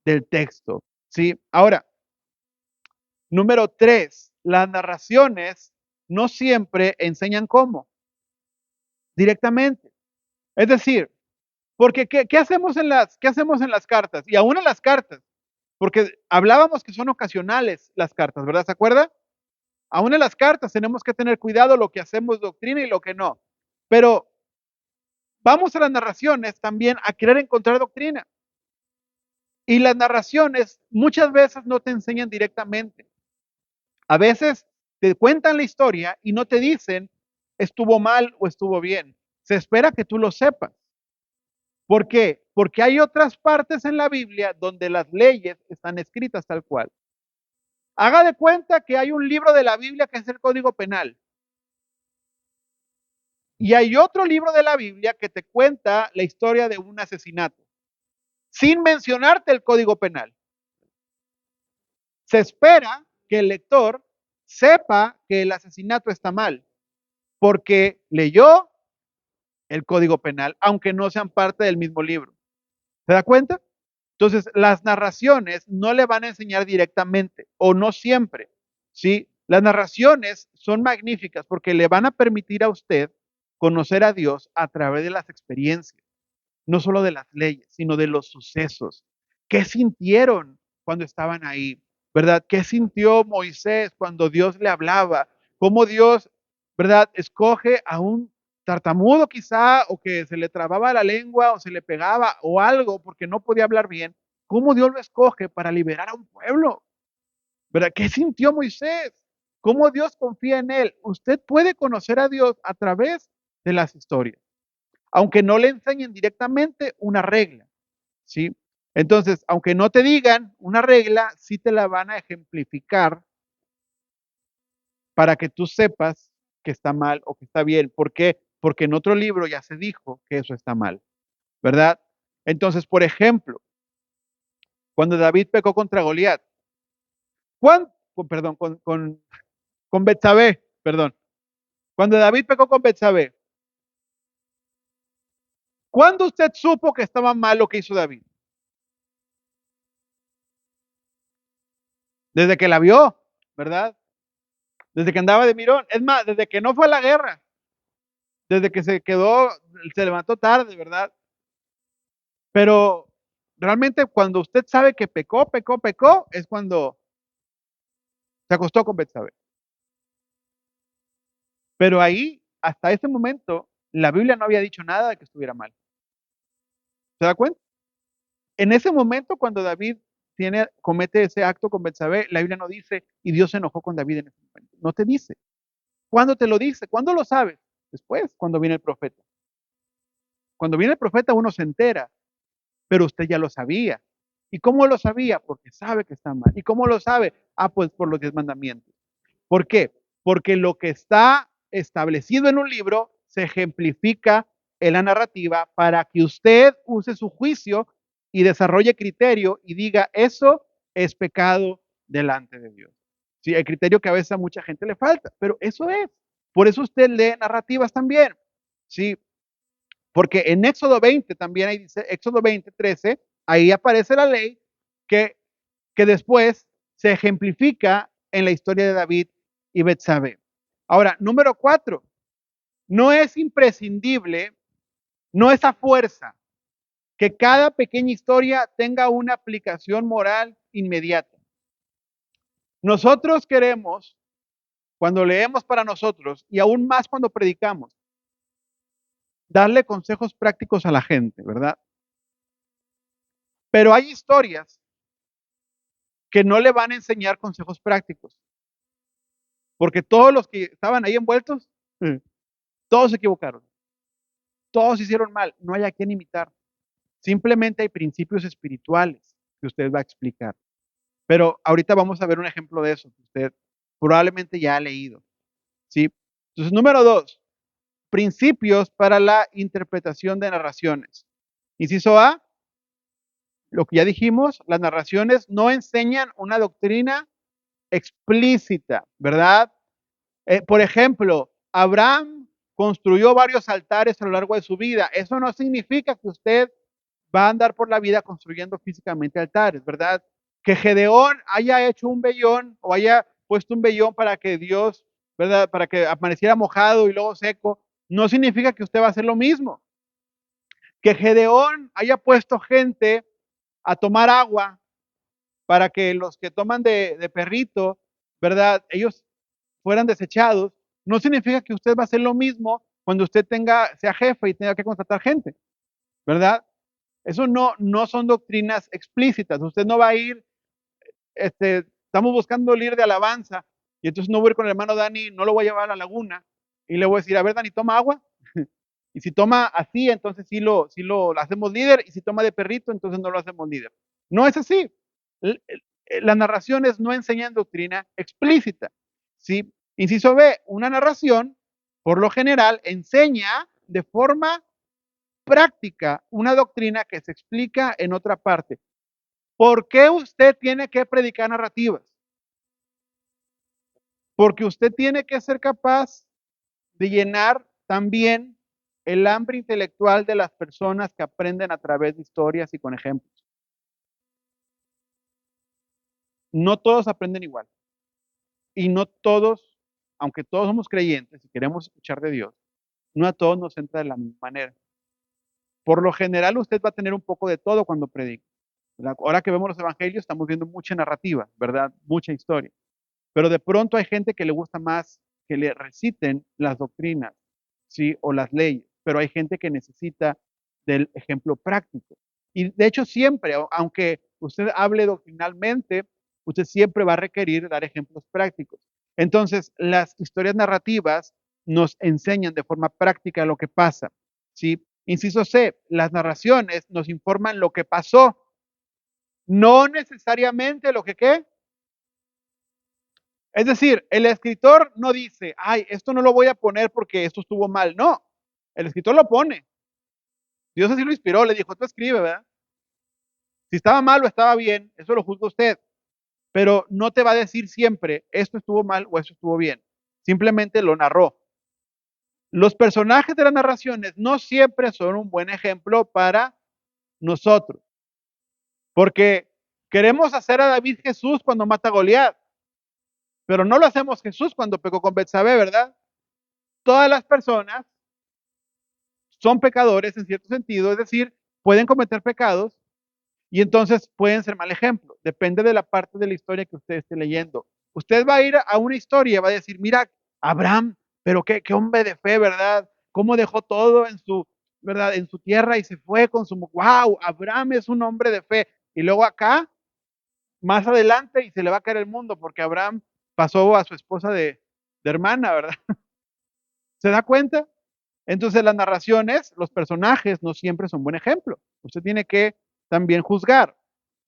del texto, ¿sí? Ahora, número 3, las narraciones no siempre enseñan cómo, directamente. Es decir, porque ¿qué hacemos en las cartas? Y aún en las cartas, porque hablábamos que son ocasionales las cartas, ¿verdad? ¿Se acuerda? Aún en las cartas tenemos que tener cuidado lo que hacemos doctrina y lo que no. Pero vamos a las narraciones también a querer encontrar doctrina. Y las narraciones muchas veces no te enseñan directamente. A veces te cuentan la historia y no te dicen estuvo mal o estuvo bien. Se espera que tú lo sepas. ¿Por qué? Porque hay otras partes en la Biblia donde las leyes están escritas tal cual. Haga de cuenta que hay un libro de la Biblia que es el Código Penal. Y hay otro libro de la Biblia que te cuenta la historia de un asesinato, sin mencionarte el Código Penal. Se espera que el lector sepa que el asesinato está mal, porque leyó el Código Penal, aunque no sean parte del mismo libro. ¿Se da cuenta? Entonces, las narraciones no le van a enseñar directamente, o no siempre, ¿sí? Las narraciones son magníficas porque le van a permitir a usted conocer a Dios a través de las experiencias, no solo de las leyes, sino de los sucesos. ¿Qué sintieron cuando estaban ahí? ¿Verdad? ¿Qué sintió Moisés cuando Dios le hablaba? ¿Cómo Dios, verdad, escoge a un tartamudo quizá, o que se le trababa la lengua, o se le pegaba, o algo, porque no podía hablar bien? ¿Cómo Dios lo escoge para liberar a un pueblo? ¿Verdad? ¿Qué sintió Moisés? ¿Cómo Dios confía en él? Usted puede conocer a Dios a través de las historias, aunque no le enseñen directamente una regla, ¿sí? Entonces, aunque no te digan una regla, sí te la van a ejemplificar para que tú sepas que está mal o que está bien. ¿Por qué? Porque en otro libro ya se dijo que eso está mal, ¿verdad? Entonces, por ejemplo, cuando David pecó contra Goliat, perdón, con Betsabé, perdón. Cuando David pecó con Betsabé, ¿cuándo usted supo que estaba mal lo que hizo David? Desde que la vio, ¿verdad? Desde que andaba de mirón. Es más, desde que no fue a la guerra. Desde que se levantó tarde, ¿verdad? Pero realmente cuando usted sabe que pecó, es cuando se acostó con Betsabé. Pero ahí, hasta ese momento, la Biblia no había dicho nada de que estuviera mal. ¿Se da cuenta? En ese momento, cuando David comete ese acto con Betsabé, la Biblia no dice, y Dios se enojó con David en ese momento. No te dice. ¿Cuándo te lo dice? ¿Cuándo lo sabes? Después, cuando viene el profeta. Cuando viene el profeta uno se entera, pero usted ya lo sabía. ¿Y cómo lo sabía? Porque sabe que está mal. ¿Y cómo lo sabe? Ah, pues por los 10 mandamientos. ¿Por qué? Porque lo que está establecido en un libro se ejemplifica en la narrativa para que usted use su juicio y desarrolle criterio y diga, eso es pecado delante de Dios. Sí, el criterio que a veces a mucha gente le falta, pero eso es. Por eso usted lee narrativas también. Sí, porque en Éxodo 20 también ahí dice, Éxodo 20:13, ahí aparece la ley que, que después se ejemplifica en la historia de David y Betsabé. Ahora, número 4, no es imprescindible, no es a fuerza que cada pequeña historia tenga una aplicación moral inmediata. Nosotros queremos, cuando leemos para nosotros, y aún más cuando predicamos, darle consejos prácticos a la gente, ¿verdad? Pero hay historias que no le van a enseñar consejos prácticos, porque todos los que estaban ahí envueltos, todos se equivocaron, todos hicieron mal, no hay a quien imitar. Simplemente hay principios espirituales que usted va a explicar. Pero ahorita vamos a ver un ejemplo de eso que usted probablemente ya ha leído, ¿sí? Entonces, número 2, principios para la interpretación de narraciones. Inciso A, lo que ya dijimos, las narraciones no enseñan una doctrina explícita, ¿verdad? Por ejemplo, Abraham construyó varios altares a lo largo de su vida. Eso no significa que usted va a andar por la vida construyendo físicamente altares, ¿verdad? Que Gedeón haya hecho un vellón o haya puesto un vellón para que Dios, ¿verdad? Para que amaneciera mojado y luego seco, no significa que usted va a hacer lo mismo. Que Gedeón haya puesto gente a tomar agua para que los que toman de perrito, ¿verdad? Ellos fueran desechados, no significa que usted va a hacer lo mismo cuando usted sea jefe y tenga que contratar gente, ¿verdad? Eso no son doctrinas explícitas. Usted no va a ir, estamos buscando líder de alabanza, y entonces no voy a ir con el hermano Dani, no lo voy a llevar a la laguna, y le voy a decir, a ver, Dani, toma agua. Y si toma así, entonces sí lo hacemos líder, y si toma de perrito, entonces no lo hacemos líder. No es así. Las narraciones no enseñan doctrina explícita. ¿Sí? Inciso B, una narración, por lo general, enseña de forma práctica una doctrina que se explica en otra parte. ¿Por qué usted tiene que predicar narrativas? Porque usted tiene que ser capaz de llenar también el hambre intelectual de las personas que aprenden a través de historias y con ejemplos. No todos aprenden igual. Y no todos, aunque todos somos creyentes y queremos escuchar de Dios, no a todos nos entra de la misma manera. Por lo general, usted va a tener un poco de todo cuando predica. ¿Verdad? Ahora que vemos los evangelios, estamos viendo mucha narrativa, ¿verdad? Mucha historia. Pero de pronto hay gente que le gusta más que le reciten las doctrinas, ¿sí? O las leyes. Pero hay gente que necesita del ejemplo práctico. Y de hecho siempre, aunque usted hable doctrinalmente, usted siempre va a requerir dar ejemplos prácticos. Entonces, las historias narrativas nos enseñan de forma práctica lo que pasa, ¿sí? Inciso C, las narraciones nos informan lo que pasó, no necesariamente lo que ¿qué? Es decir, el escritor no dice, ay, esto no lo voy a poner porque esto estuvo mal. No, el escritor lo pone. Dios así lo inspiró, le dijo, tú escribe, ¿verdad? Si estaba mal o estaba bien, eso lo juzga usted. Pero no te va a decir siempre, esto estuvo mal o esto estuvo bien. Simplemente lo narró. Los personajes de las narraciones no siempre son un buen ejemplo para nosotros. Porque queremos hacer a David Jesús cuando mata a Goliat. Pero no lo hacemos Jesús cuando pecó con Betsabé, ¿verdad? Todas las personas son pecadores en cierto sentido, es decir, pueden cometer pecados y entonces pueden ser mal ejemplo. Depende de la parte de la historia que usted esté leyendo. Usted va a ir a una historia y va a decir, mira, Abraham, pero qué hombre de fe, ¿verdad? Cómo dejó todo en su, ¿verdad? En su tierra y se fue con su, wow, Abraham es un hombre de fe. Y luego acá, más adelante, y se le va a caer el mundo porque Abraham pasó a su esposa de hermana, ¿verdad? ¿Se da cuenta? Entonces las narraciones, los personajes no siempre son buen ejemplo. Usted tiene que también juzgar.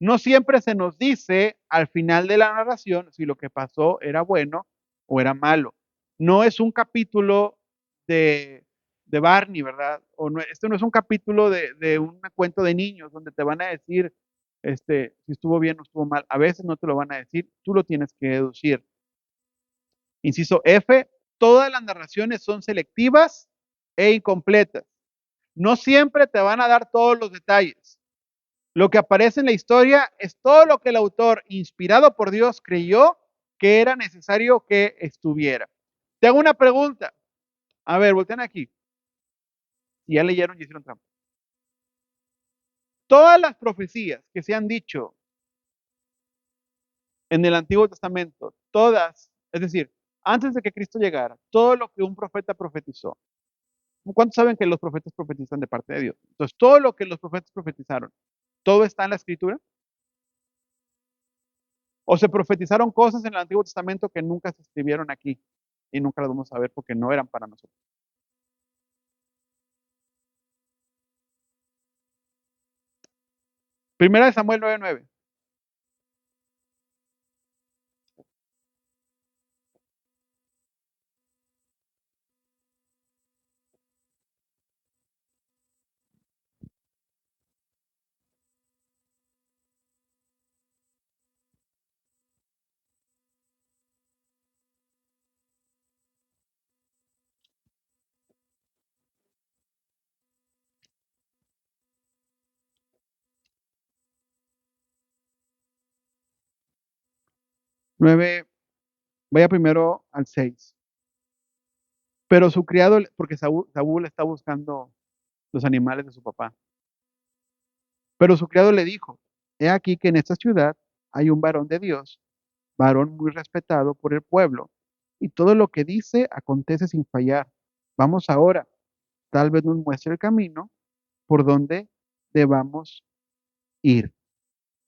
No siempre se nos dice al final de la narración si lo que pasó era bueno o era malo. No es un capítulo de Barney, ¿verdad? O no, esto no es un capítulo de un cuento de niños donde te van a decir si estuvo bien o estuvo mal. A veces no te lo van a decir, tú lo tienes que deducir. Inciso F, todas las narraciones son selectivas e incompletas. No siempre te van a dar todos los detalles. Lo que aparece en la historia es todo lo que el autor, inspirado por Dios, creyó que era necesario que estuviera. Te hago una pregunta. A ver, volteen aquí. Si ya leyeron y hicieron trampa. Todas las profecías que se han dicho en el Antiguo Testamento, todas, es decir, antes de que Cristo llegara, todo lo que un profeta profetizó. ¿Cuántos saben que los profetas profetizan de parte de Dios? Entonces, todo lo que los profetas profetizaron, ¿todo está en la escritura? ¿O se profetizaron cosas en el Antiguo Testamento que nunca se escribieron aquí y nunca las vamos a ver porque no eran para nosotros? Primera de Samuel 9:9. 9, vaya primero al 6. Pero su criado, porque Saúl está buscando los animales de su papá. Pero su criado le dijo, he aquí que en esta ciudad hay un varón de Dios, varón muy respetado por el pueblo, y todo lo que dice acontece sin fallar. Vamos ahora, tal vez nos muestre el camino por donde debamos ir.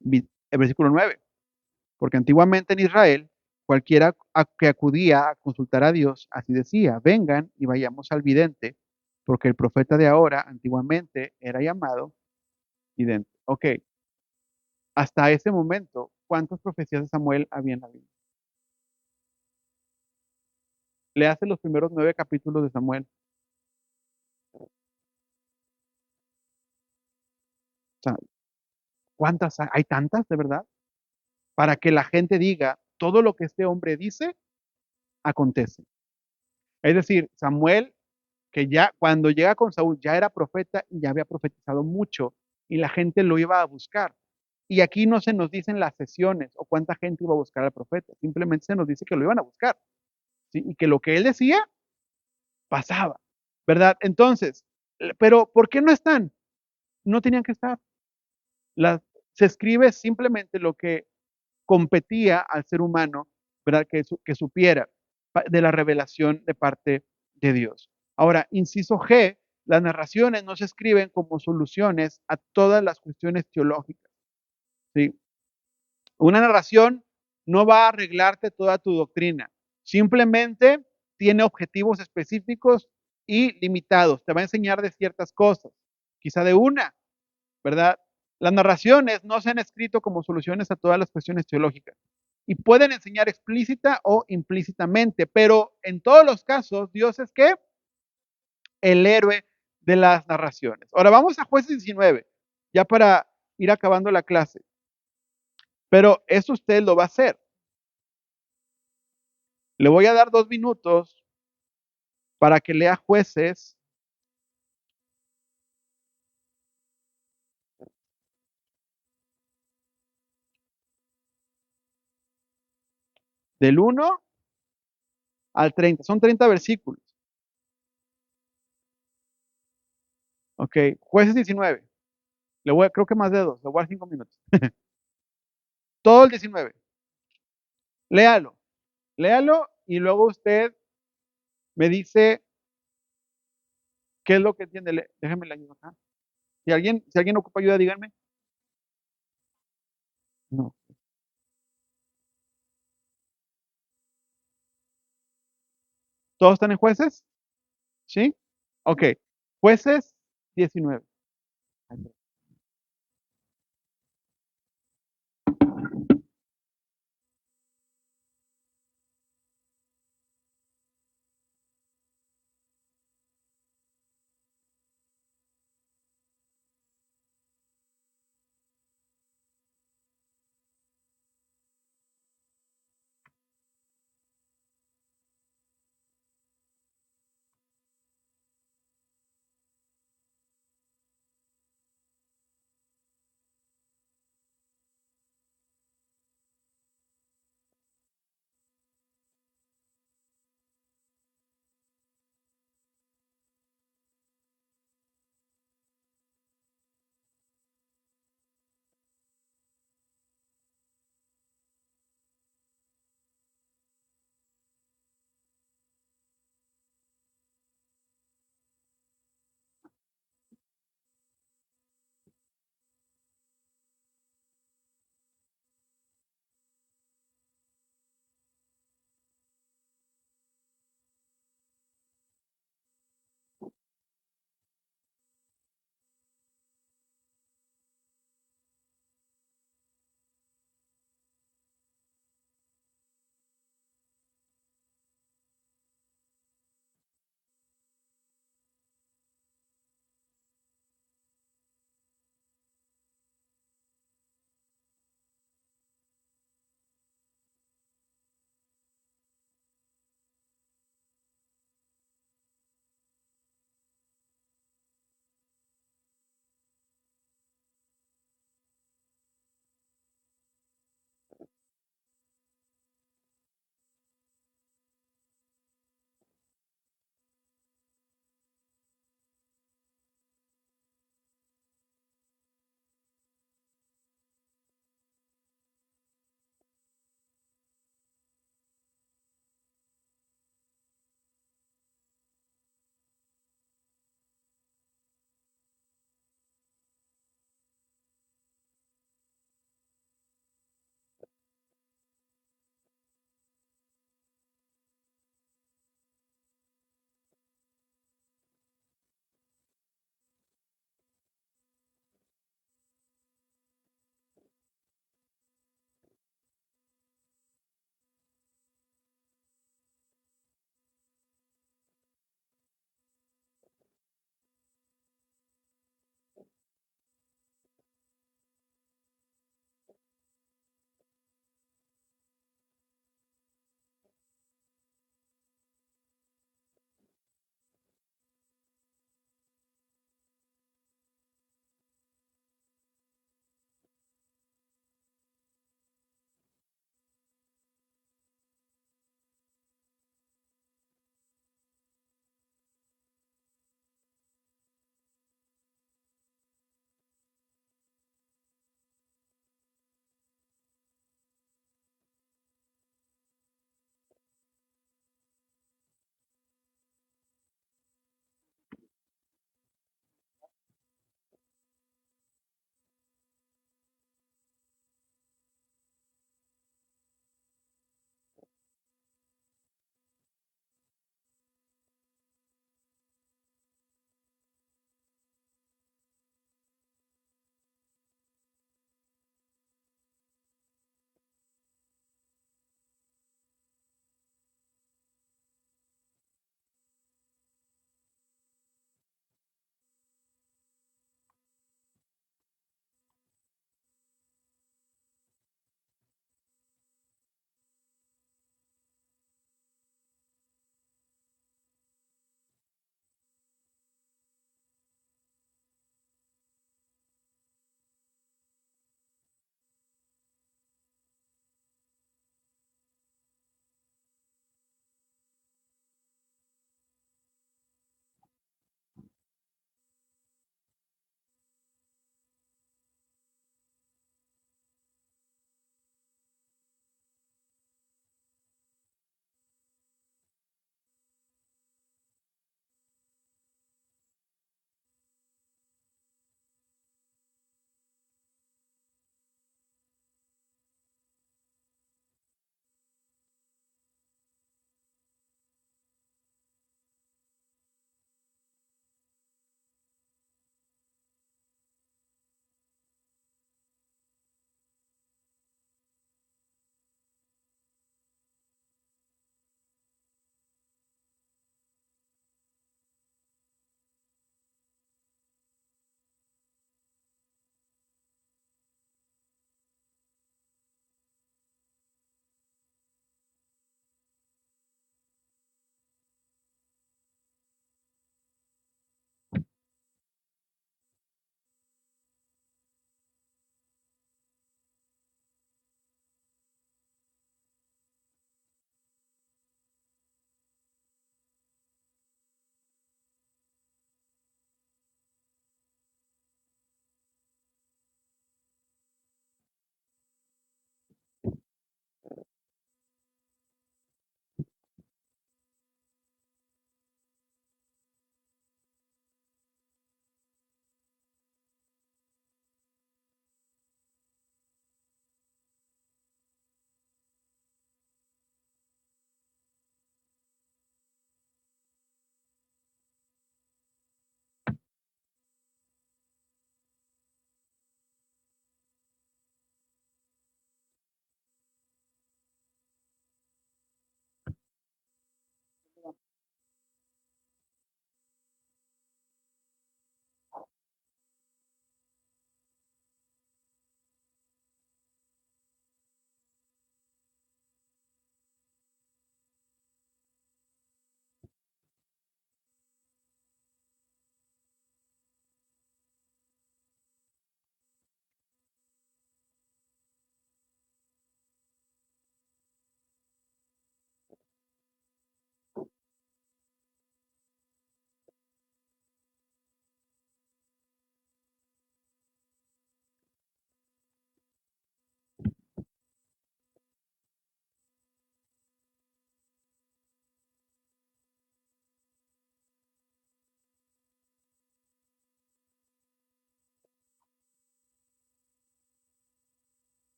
El versículo 9. Porque antiguamente en Israel, cualquiera que acudía a consultar a Dios, así decía, vengan y vayamos al vidente, porque el profeta de ahora antiguamente era llamado vidente. Ok, hasta ese momento, ¿cuántas profecías de Samuel había en la Biblia? Le hace los primeros 9 capítulos de Samuel. O sea, ¿cuántas hay? ¿Hay tantas de verdad? Para que la gente diga, todo lo que este hombre dice, acontece. Es decir, Samuel, que ya cuando llega con Saúl, ya era profeta y ya había profetizado mucho y la gente lo iba a buscar. Y aquí no se nos dicen las sesiones o cuánta gente iba a buscar al profeta, simplemente se nos dice que lo iban a buscar, ¿sí? Y que lo que él decía pasaba, ¿verdad? Entonces, pero ¿por qué no están? No tenían que estar. Las, se escribe simplemente lo que competía al ser humano, ¿verdad? Que supiera de la revelación de parte de Dios. Ahora, inciso G, las narraciones no se escriben como soluciones a todas las cuestiones teológicas, ¿sí? Una narración no va a arreglarte toda tu doctrina, simplemente tiene objetivos específicos y limitados, te va a enseñar de ciertas cosas, quizá de una, ¿verdad? Las narraciones no se han escrito como soluciones a todas las cuestiones teológicas y pueden enseñar explícita o implícitamente, pero en todos los casos Dios es que el héroe de las narraciones. Ahora vamos a Jueces 19, ya para ir acabando la clase, pero eso usted lo va a hacer. Le voy a dar 2 minutos para que lea Jueces del 1 al 30. Son 30 versículos. Ok, Jueces 19. Creo que más de 2, le voy a dar 5 minutos. Todo el 19. Léalo, léalo y luego usted me dice qué es lo que entiende. Déjeme la ayuda acá. Si alguien ocupa ayuda, díganme. No. ¿Todos están en Jueces? ¿Sí? Ok. Jueces 19.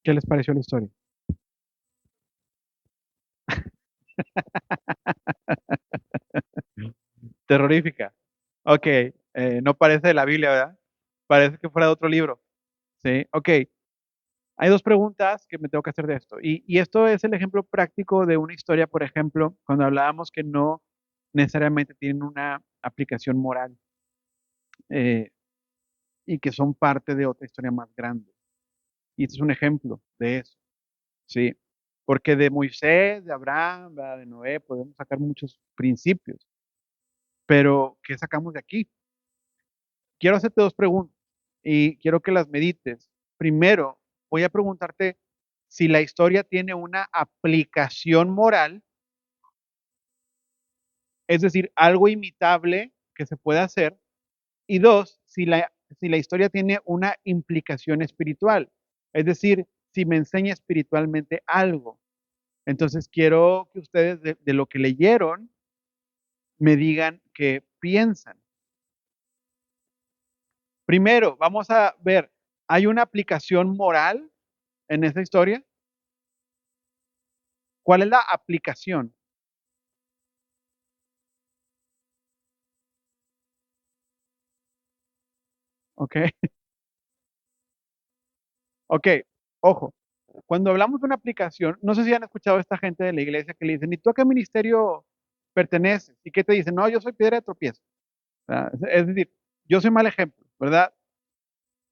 ¿Qué les pareció la historia? Terrorífica. Okey, no parece de la Biblia, ¿verdad? Parece que fuera de otro libro. Sí, okey. Hay 2 preguntas que me tengo que hacer de esto. Y esto es el ejemplo práctico de una historia, por ejemplo, cuando hablábamos que no necesariamente tienen una aplicación moral, eh, y que son parte de otra historia más grande. Y este es un ejemplo de eso, ¿sí? Porque de Moisés, de Abraham, ¿verdad? De Noé, podemos sacar muchos principios, pero ¿qué sacamos de aquí? Quiero hacerte 2 preguntas y quiero que las medites. Primero, voy a preguntarte si la historia tiene una aplicación moral, es decir, algo imitable que se pueda hacer. Y 2, si la historia tiene una implicación espiritual, es decir, si me enseña espiritualmente algo. Entonces, quiero que ustedes de lo que leyeron me digan qué piensan. Primero, vamos a ver, ¿hay una aplicación moral en esa historia? ¿Cuál es la aplicación? Okey, okey, ojo, cuando hablamos de una aplicación, no sé si han escuchado a esta gente de la iglesia que le dicen: "¿Y tú a qué ministerio perteneces?". ¿Y qué te dicen? "No, yo soy piedra de tropiezo". Es decir, yo soy mal ejemplo, ¿verdad?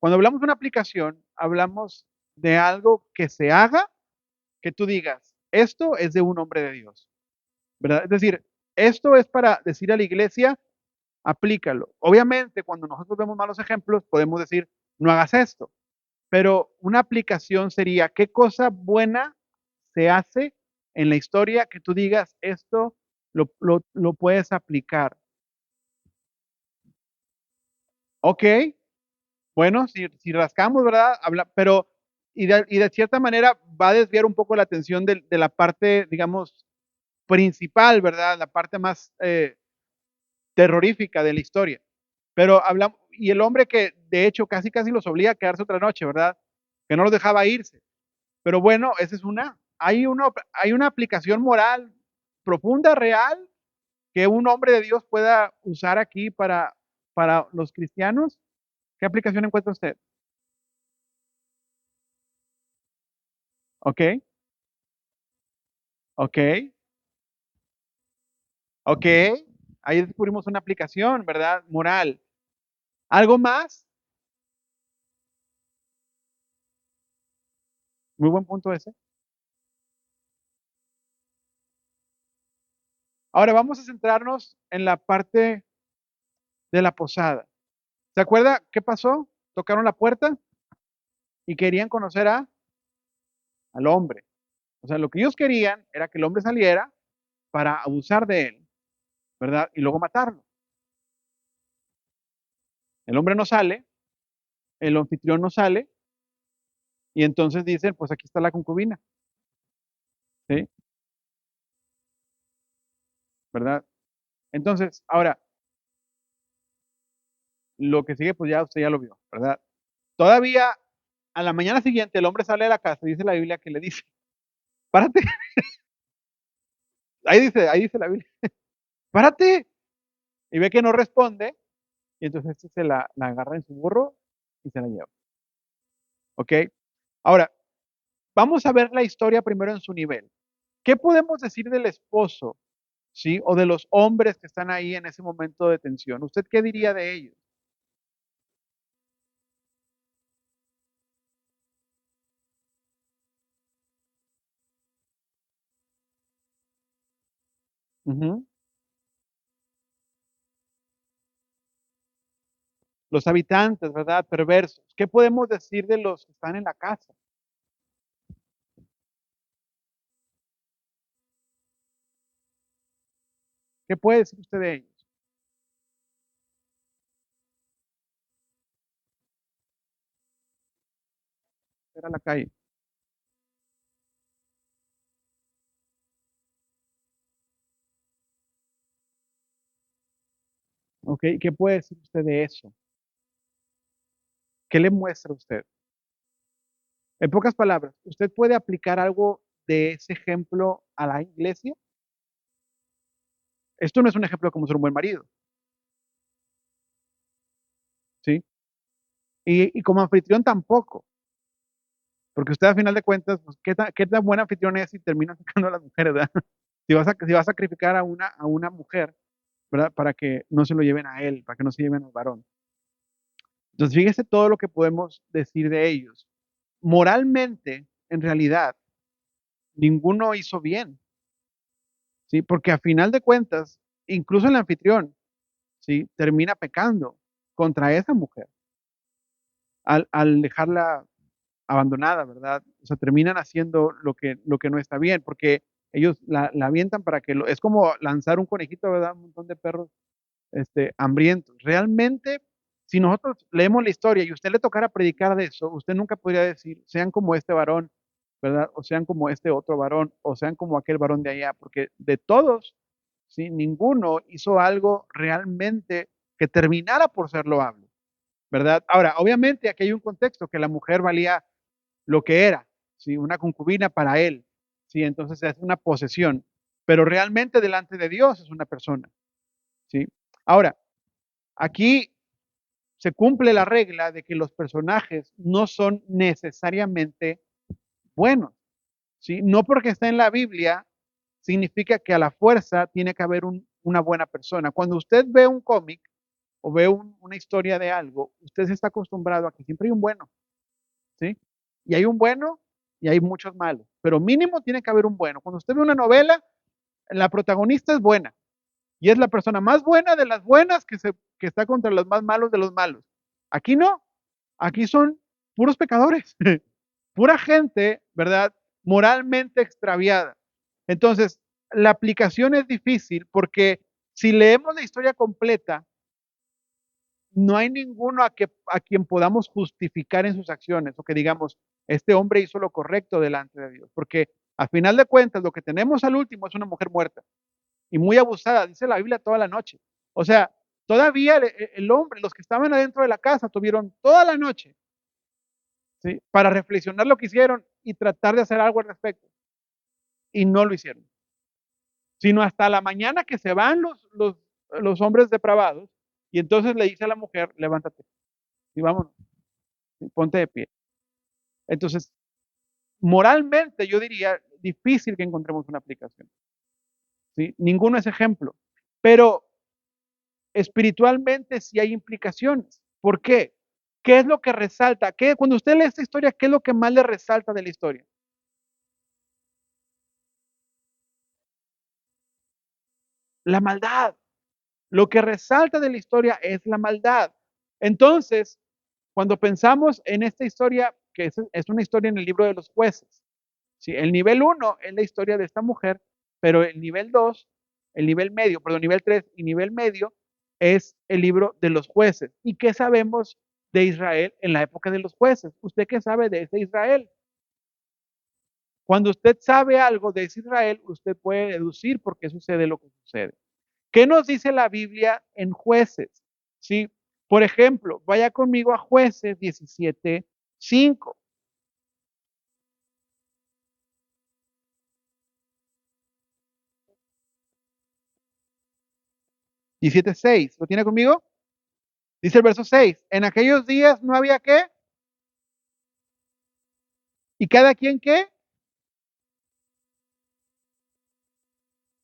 Cuando hablamos de una aplicación, hablamos de algo que se haga, que tú digas: "Esto es de un hombre de Dios", ¿verdad? Es decir, esto es para decir a la iglesia: "Aplícalo". Obviamente, cuando nosotros vemos malos ejemplos, podemos decir: "No hagas esto". Pero una aplicación sería, ¿qué cosa buena se hace en la historia que tú digas, esto lo puedes aplicar? Okey, bueno, si rascamos, ¿verdad? Pero y de cierta manera va a desviar un poco la atención de la parte, digamos, principal, ¿verdad? La parte más, terrorífica de la historia. Pero hablamos y el hombre que, de hecho, casi, casi los obliga a quedarse otra noche, ¿verdad? Que no los dejaba irse. Pero bueno, esa es una. Hay una aplicación moral profunda, real, que un hombre de Dios pueda usar aquí para los cristianos. ¿Qué aplicación encuentra usted? Okey, okey, okey. Ahí descubrimos una aplicación, ¿verdad? Moral. ¿Algo más? Muy buen punto ese. Ahora vamos a centrarnos en la parte de la posada. ¿Se acuerda qué pasó? Tocaron la puerta y querían conocer al hombre. O sea, lo que ellos querían era que el hombre saliera para abusar de él, ¿verdad? Y luego matarlo. El hombre no sale, el anfitrión no sale, y entonces dicen, pues aquí está la concubina, ¿sí? ¿Verdad? Entonces, ahora, lo que sigue, pues ya usted ya lo vio, ¿verdad? Todavía a la mañana siguiente el hombre sale de la casa y dice la Biblia que le dice, párate, ahí dice la Biblia, párate, y ve que no responde, y entonces este se la agarra en su burro y se la lleva, ¿ok? Ahora, vamos a ver la historia primero en su nivel. ¿Qué podemos decir del esposo, sí, o de los hombres que están ahí en ese momento de tensión? ¿Usted qué diría de ellos? Ujú. Los habitantes, ¿verdad? Perversos. ¿Qué podemos decir de los que están en la casa? ¿Qué puede decir usted de ellos? Era la calle. Okey, ¿qué puede decir usted de eso? ¿Qué le muestra usted? En pocas palabras, ¿usted puede aplicar algo de ese ejemplo a la iglesia? Esto no es un ejemplo de cómo ser un buen marido, ¿sí? Y como anfitrión tampoco, porque usted a final de cuentas, pues, ¿qué tan buen anfitrión es si termina sacando a las mujeres, verdad? Si va a sacrificar a una mujer, ¿verdad? Para que no se lo lleven a él, para que no se lleven al varón. Entonces, fíjese todo lo que podemos decir de ellos. Moralmente, en realidad, ninguno hizo bien, ¿sí? Porque a final de cuentas, incluso el anfitrión, ¿sí? Termina pecando contra esa mujer al dejarla abandonada, ¿verdad? O sea, terminan haciendo lo que no está bien, porque ellos la avientan para que es como lanzar un conejito, ¿verdad? Un montón de perros, hambrientos. Realmente, si nosotros leemos la historia y usted le tocara predicar de eso, usted nunca podría decir: "Sean como este varón", ¿verdad? O sean como este otro varón, o sean como aquel varón de allá, porque de todos, ¿sí? Ninguno hizo algo realmente que terminara por ser loable, ¿verdad? Ahora, obviamente, aquí hay un contexto, que la mujer valía lo que era, ¿sí? Una concubina para él, ¿sí? Entonces es una posesión, pero realmente delante de Dios es una persona, ¿sí? Ahora, aquí se cumple la regla de que los personajes no son necesariamente buenos, ¿sí? No porque está en la Biblia significa que a la fuerza tiene que haber una buena persona. Cuando usted ve un cómic o ve una historia de algo, usted se está acostumbrado a que siempre hay un bueno, ¿sí? Y hay un bueno y hay muchos malos, pero mínimo tiene que haber un bueno. Cuando usted ve una novela, la protagonista es buena y es la persona más buena de las buenas que está contra los más malos de los malos. Aquí no, aquí son puros pecadores, pura gente, ¿verdad? Moralmente extraviada. Entonces, la aplicación es difícil porque si leemos la historia completa, no hay ninguno a quien podamos justificar en sus acciones o que digamos, este hombre hizo lo correcto delante de Dios, porque a final de cuentas lo que tenemos al último es una mujer muerta y muy abusada, dice la Biblia toda la noche. O sea, todavía el hombre, los que estaban adentro de la casa tuvieron toda la noche, ¿sí? Para reflexionar lo que hicieron y tratar de hacer algo al respecto y no lo hicieron, sino hasta la mañana que se van los hombres depravados y entonces le dice a la mujer, levántate y vámonos, y ponte de pie. Entonces, moralmente yo diría difícil que encontremos una aplicación, ¿sí? Ninguno es ejemplo, pero espiritualmente sí hay implicaciones. ¿Por qué? ¿Qué es lo que resalta? Cuando usted lee esta historia, qué es lo que más le resalta de la historia? La maldad. Lo que resalta de la historia es la maldad. Entonces, cuando pensamos en esta historia, que es una historia en el libro de los jueces, ¿sí? El nivel uno es la historia de esta mujer, pero el nivel 2, el nivel medio, perdón, nivel 3 y nivel medio es el libro de los jueces. ¿Y qué sabemos de Israel en la época de los jueces? ¿Usted qué sabe de ese Israel? Cuando usted sabe algo de ese Israel, usted puede deducir por qué sucede lo que sucede. ¿Qué nos dice la Biblia en jueces? ¿Sí? Por ejemplo, vaya conmigo a jueces 17:5. 17:6. ¿Lo tiene conmigo? Dice el verso 6. En aquellos días no había qué. ¿Y cada quien qué?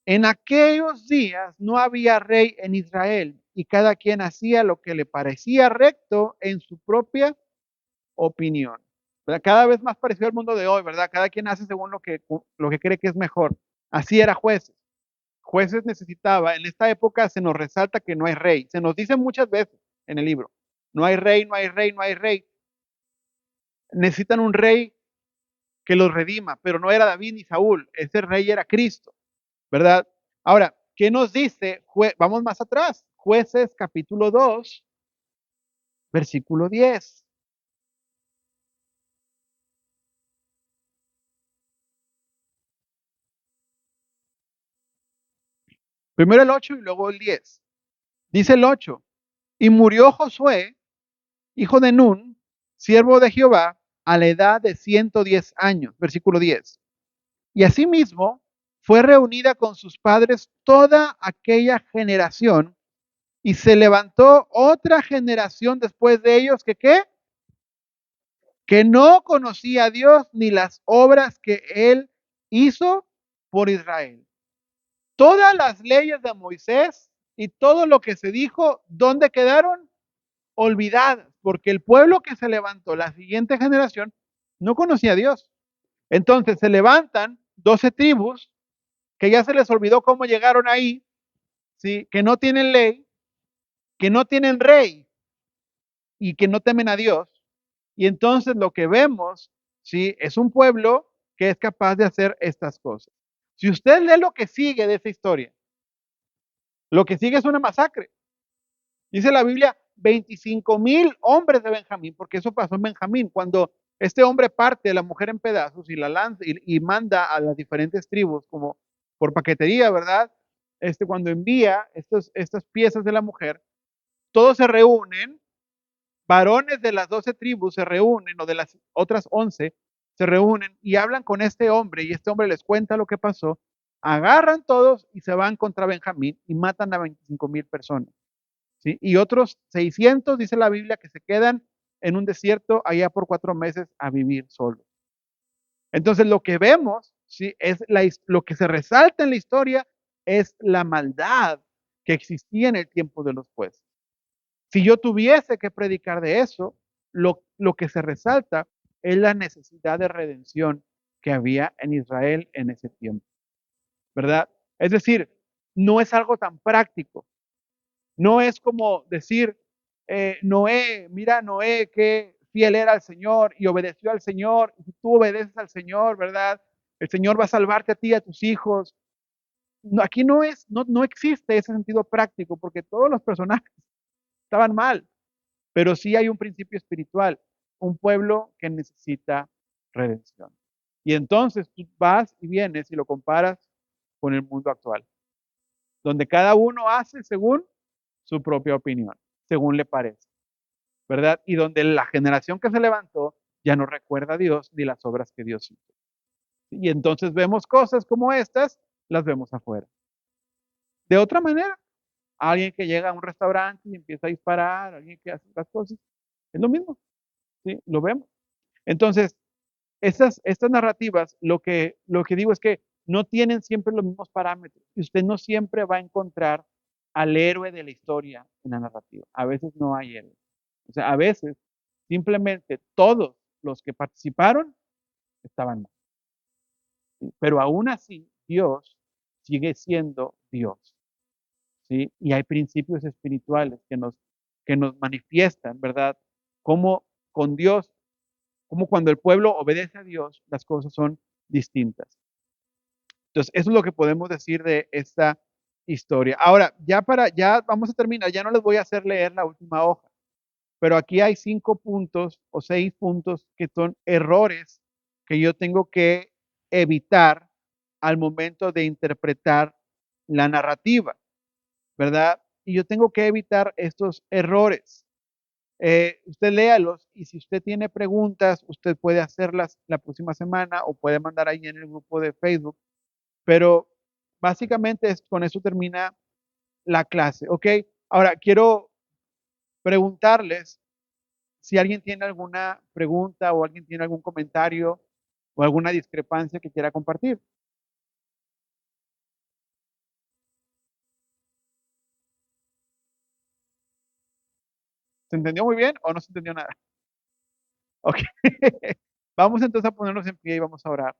En aquellos días no había rey en Israel y cada quien hacía lo que le parecía recto en su propia opinión. ¿Verdad? Cada vez más parecido al mundo de hoy, ¿verdad? Cada quien hace según lo que cree que es mejor. Así era jueces. Jueces necesitaba, en esta época se nos resalta que no hay rey. Se nos dice muchas veces en el libro, no hay rey, no hay rey, no hay rey. Necesitan un rey que los redima, pero no era David ni Saúl, ese rey era Cristo, ¿verdad? Ahora, ¿qué nos dice? Vamos más atrás, jueces capítulo 2, versículo 10. Primero el 8 y luego el 10. Dice el 8, y murió Josué, hijo de Nun, siervo de Jehová, a la edad de 110 años. Versículo 10. Y asimismo fue reunida con sus padres toda aquella generación, y se levantó otra generación después de ellos que ¿qué? Que no conocía a Dios ni las obras que él hizo por Israel. Todas las leyes de Moisés y todo lo que se dijo, ¿dónde quedaron? Olvidadas, porque el pueblo que se levantó, la siguiente generación, no conocía a Dios. Entonces se levantan 12 tribus que ya se les olvidó cómo llegaron ahí, ¿sí? Que no tienen ley, que no tienen rey y que no temen a Dios. Y entonces lo que vemos, ¿sí? Es un pueblo que es capaz de hacer estas cosas. Si usted lee lo que sigue de esta historia, lo que sigue es una masacre. Dice la Biblia, 25,000 hombres de Benjamín, porque eso pasó en Benjamín, cuando este hombre parte a la mujer en pedazos y la lanza y manda a las diferentes tribus como por paquetería, ¿verdad? Cuando envía estas piezas de la mujer, todos se reúnen, varones de las 12 tribus se reúnen, o de las otras 11, se reúnen y hablan con este hombre, y este hombre les cuenta lo que pasó, agarran todos y se van contra Benjamín y matan a 25,000 personas. ¿Sí? Y otros 600, dice la Biblia, que se quedan en un desierto allá por 4 meses a vivir solos. Entonces lo que vemos, ¿sí? Lo que se resalta en la historia es la maldad que existía en el tiempo de los jueces. Si yo tuviese que predicar de eso, lo que se resalta es la necesidad de redención que había en Israel en ese tiempo, ¿verdad? Es decir, no es algo tan práctico. No es como decir, Noé, mira Noé, qué fiel era al Señor y obedeció al Señor. Y si tú obedeces al Señor, ¿verdad? El Señor va a salvarte a ti y a tus hijos. No, aquí no existe ese sentido práctico, porque todos los personajes estaban mal, pero sí hay un principio espiritual, un pueblo que necesita redención. Y entonces tú vas y vienes y lo comparas con el mundo actual, donde cada uno hace según su propia opinión, según le parece, ¿verdad? Y donde la generación que se levantó ya no recuerda a Dios ni las obras que Dios hizo. Y entonces vemos cosas como estas, las vemos afuera. De otra manera, alguien que llega a un restaurante y empieza a disparar, alguien que hace las cosas, es lo mismo, ¿sí? Lo vemos. Entonces, estas narrativas, lo que digo es que no tienen siempre los mismos parámetros y usted no siempre va a encontrar al héroe de la historia en la narrativa. A veces no hay héroe. O sea, a veces simplemente todos los que participaron estaban mal. ¿Sí? Pero aún así, Dios sigue siendo Dios. ¿Sí? Y hay principios espirituales que nos manifiestan, ¿verdad? Cómo con Dios, como cuando el pueblo obedece a Dios, las cosas son distintas. Entonces, eso es lo que podemos decir de esta historia. Ahora, ya vamos a terminar, ya no les voy a hacer leer la última hoja, pero aquí hay 5 puntos o 6 puntos que son errores que yo tengo que evitar al momento de interpretar la narrativa, ¿verdad? Y yo tengo que evitar estos errores. Usted léalos y si usted tiene preguntas, usted puede hacerlas la próxima semana o puede mandar ahí en el grupo de Facebook. Pero básicamente con eso termina la clase, ¿ok? Ahora quiero preguntarles si alguien tiene alguna pregunta o alguien tiene algún comentario o alguna discrepancia que quiera compartir. ¿Se entendió muy bien o no se entendió nada? Ok. Vamos entonces a ponernos en pie y vamos a orar.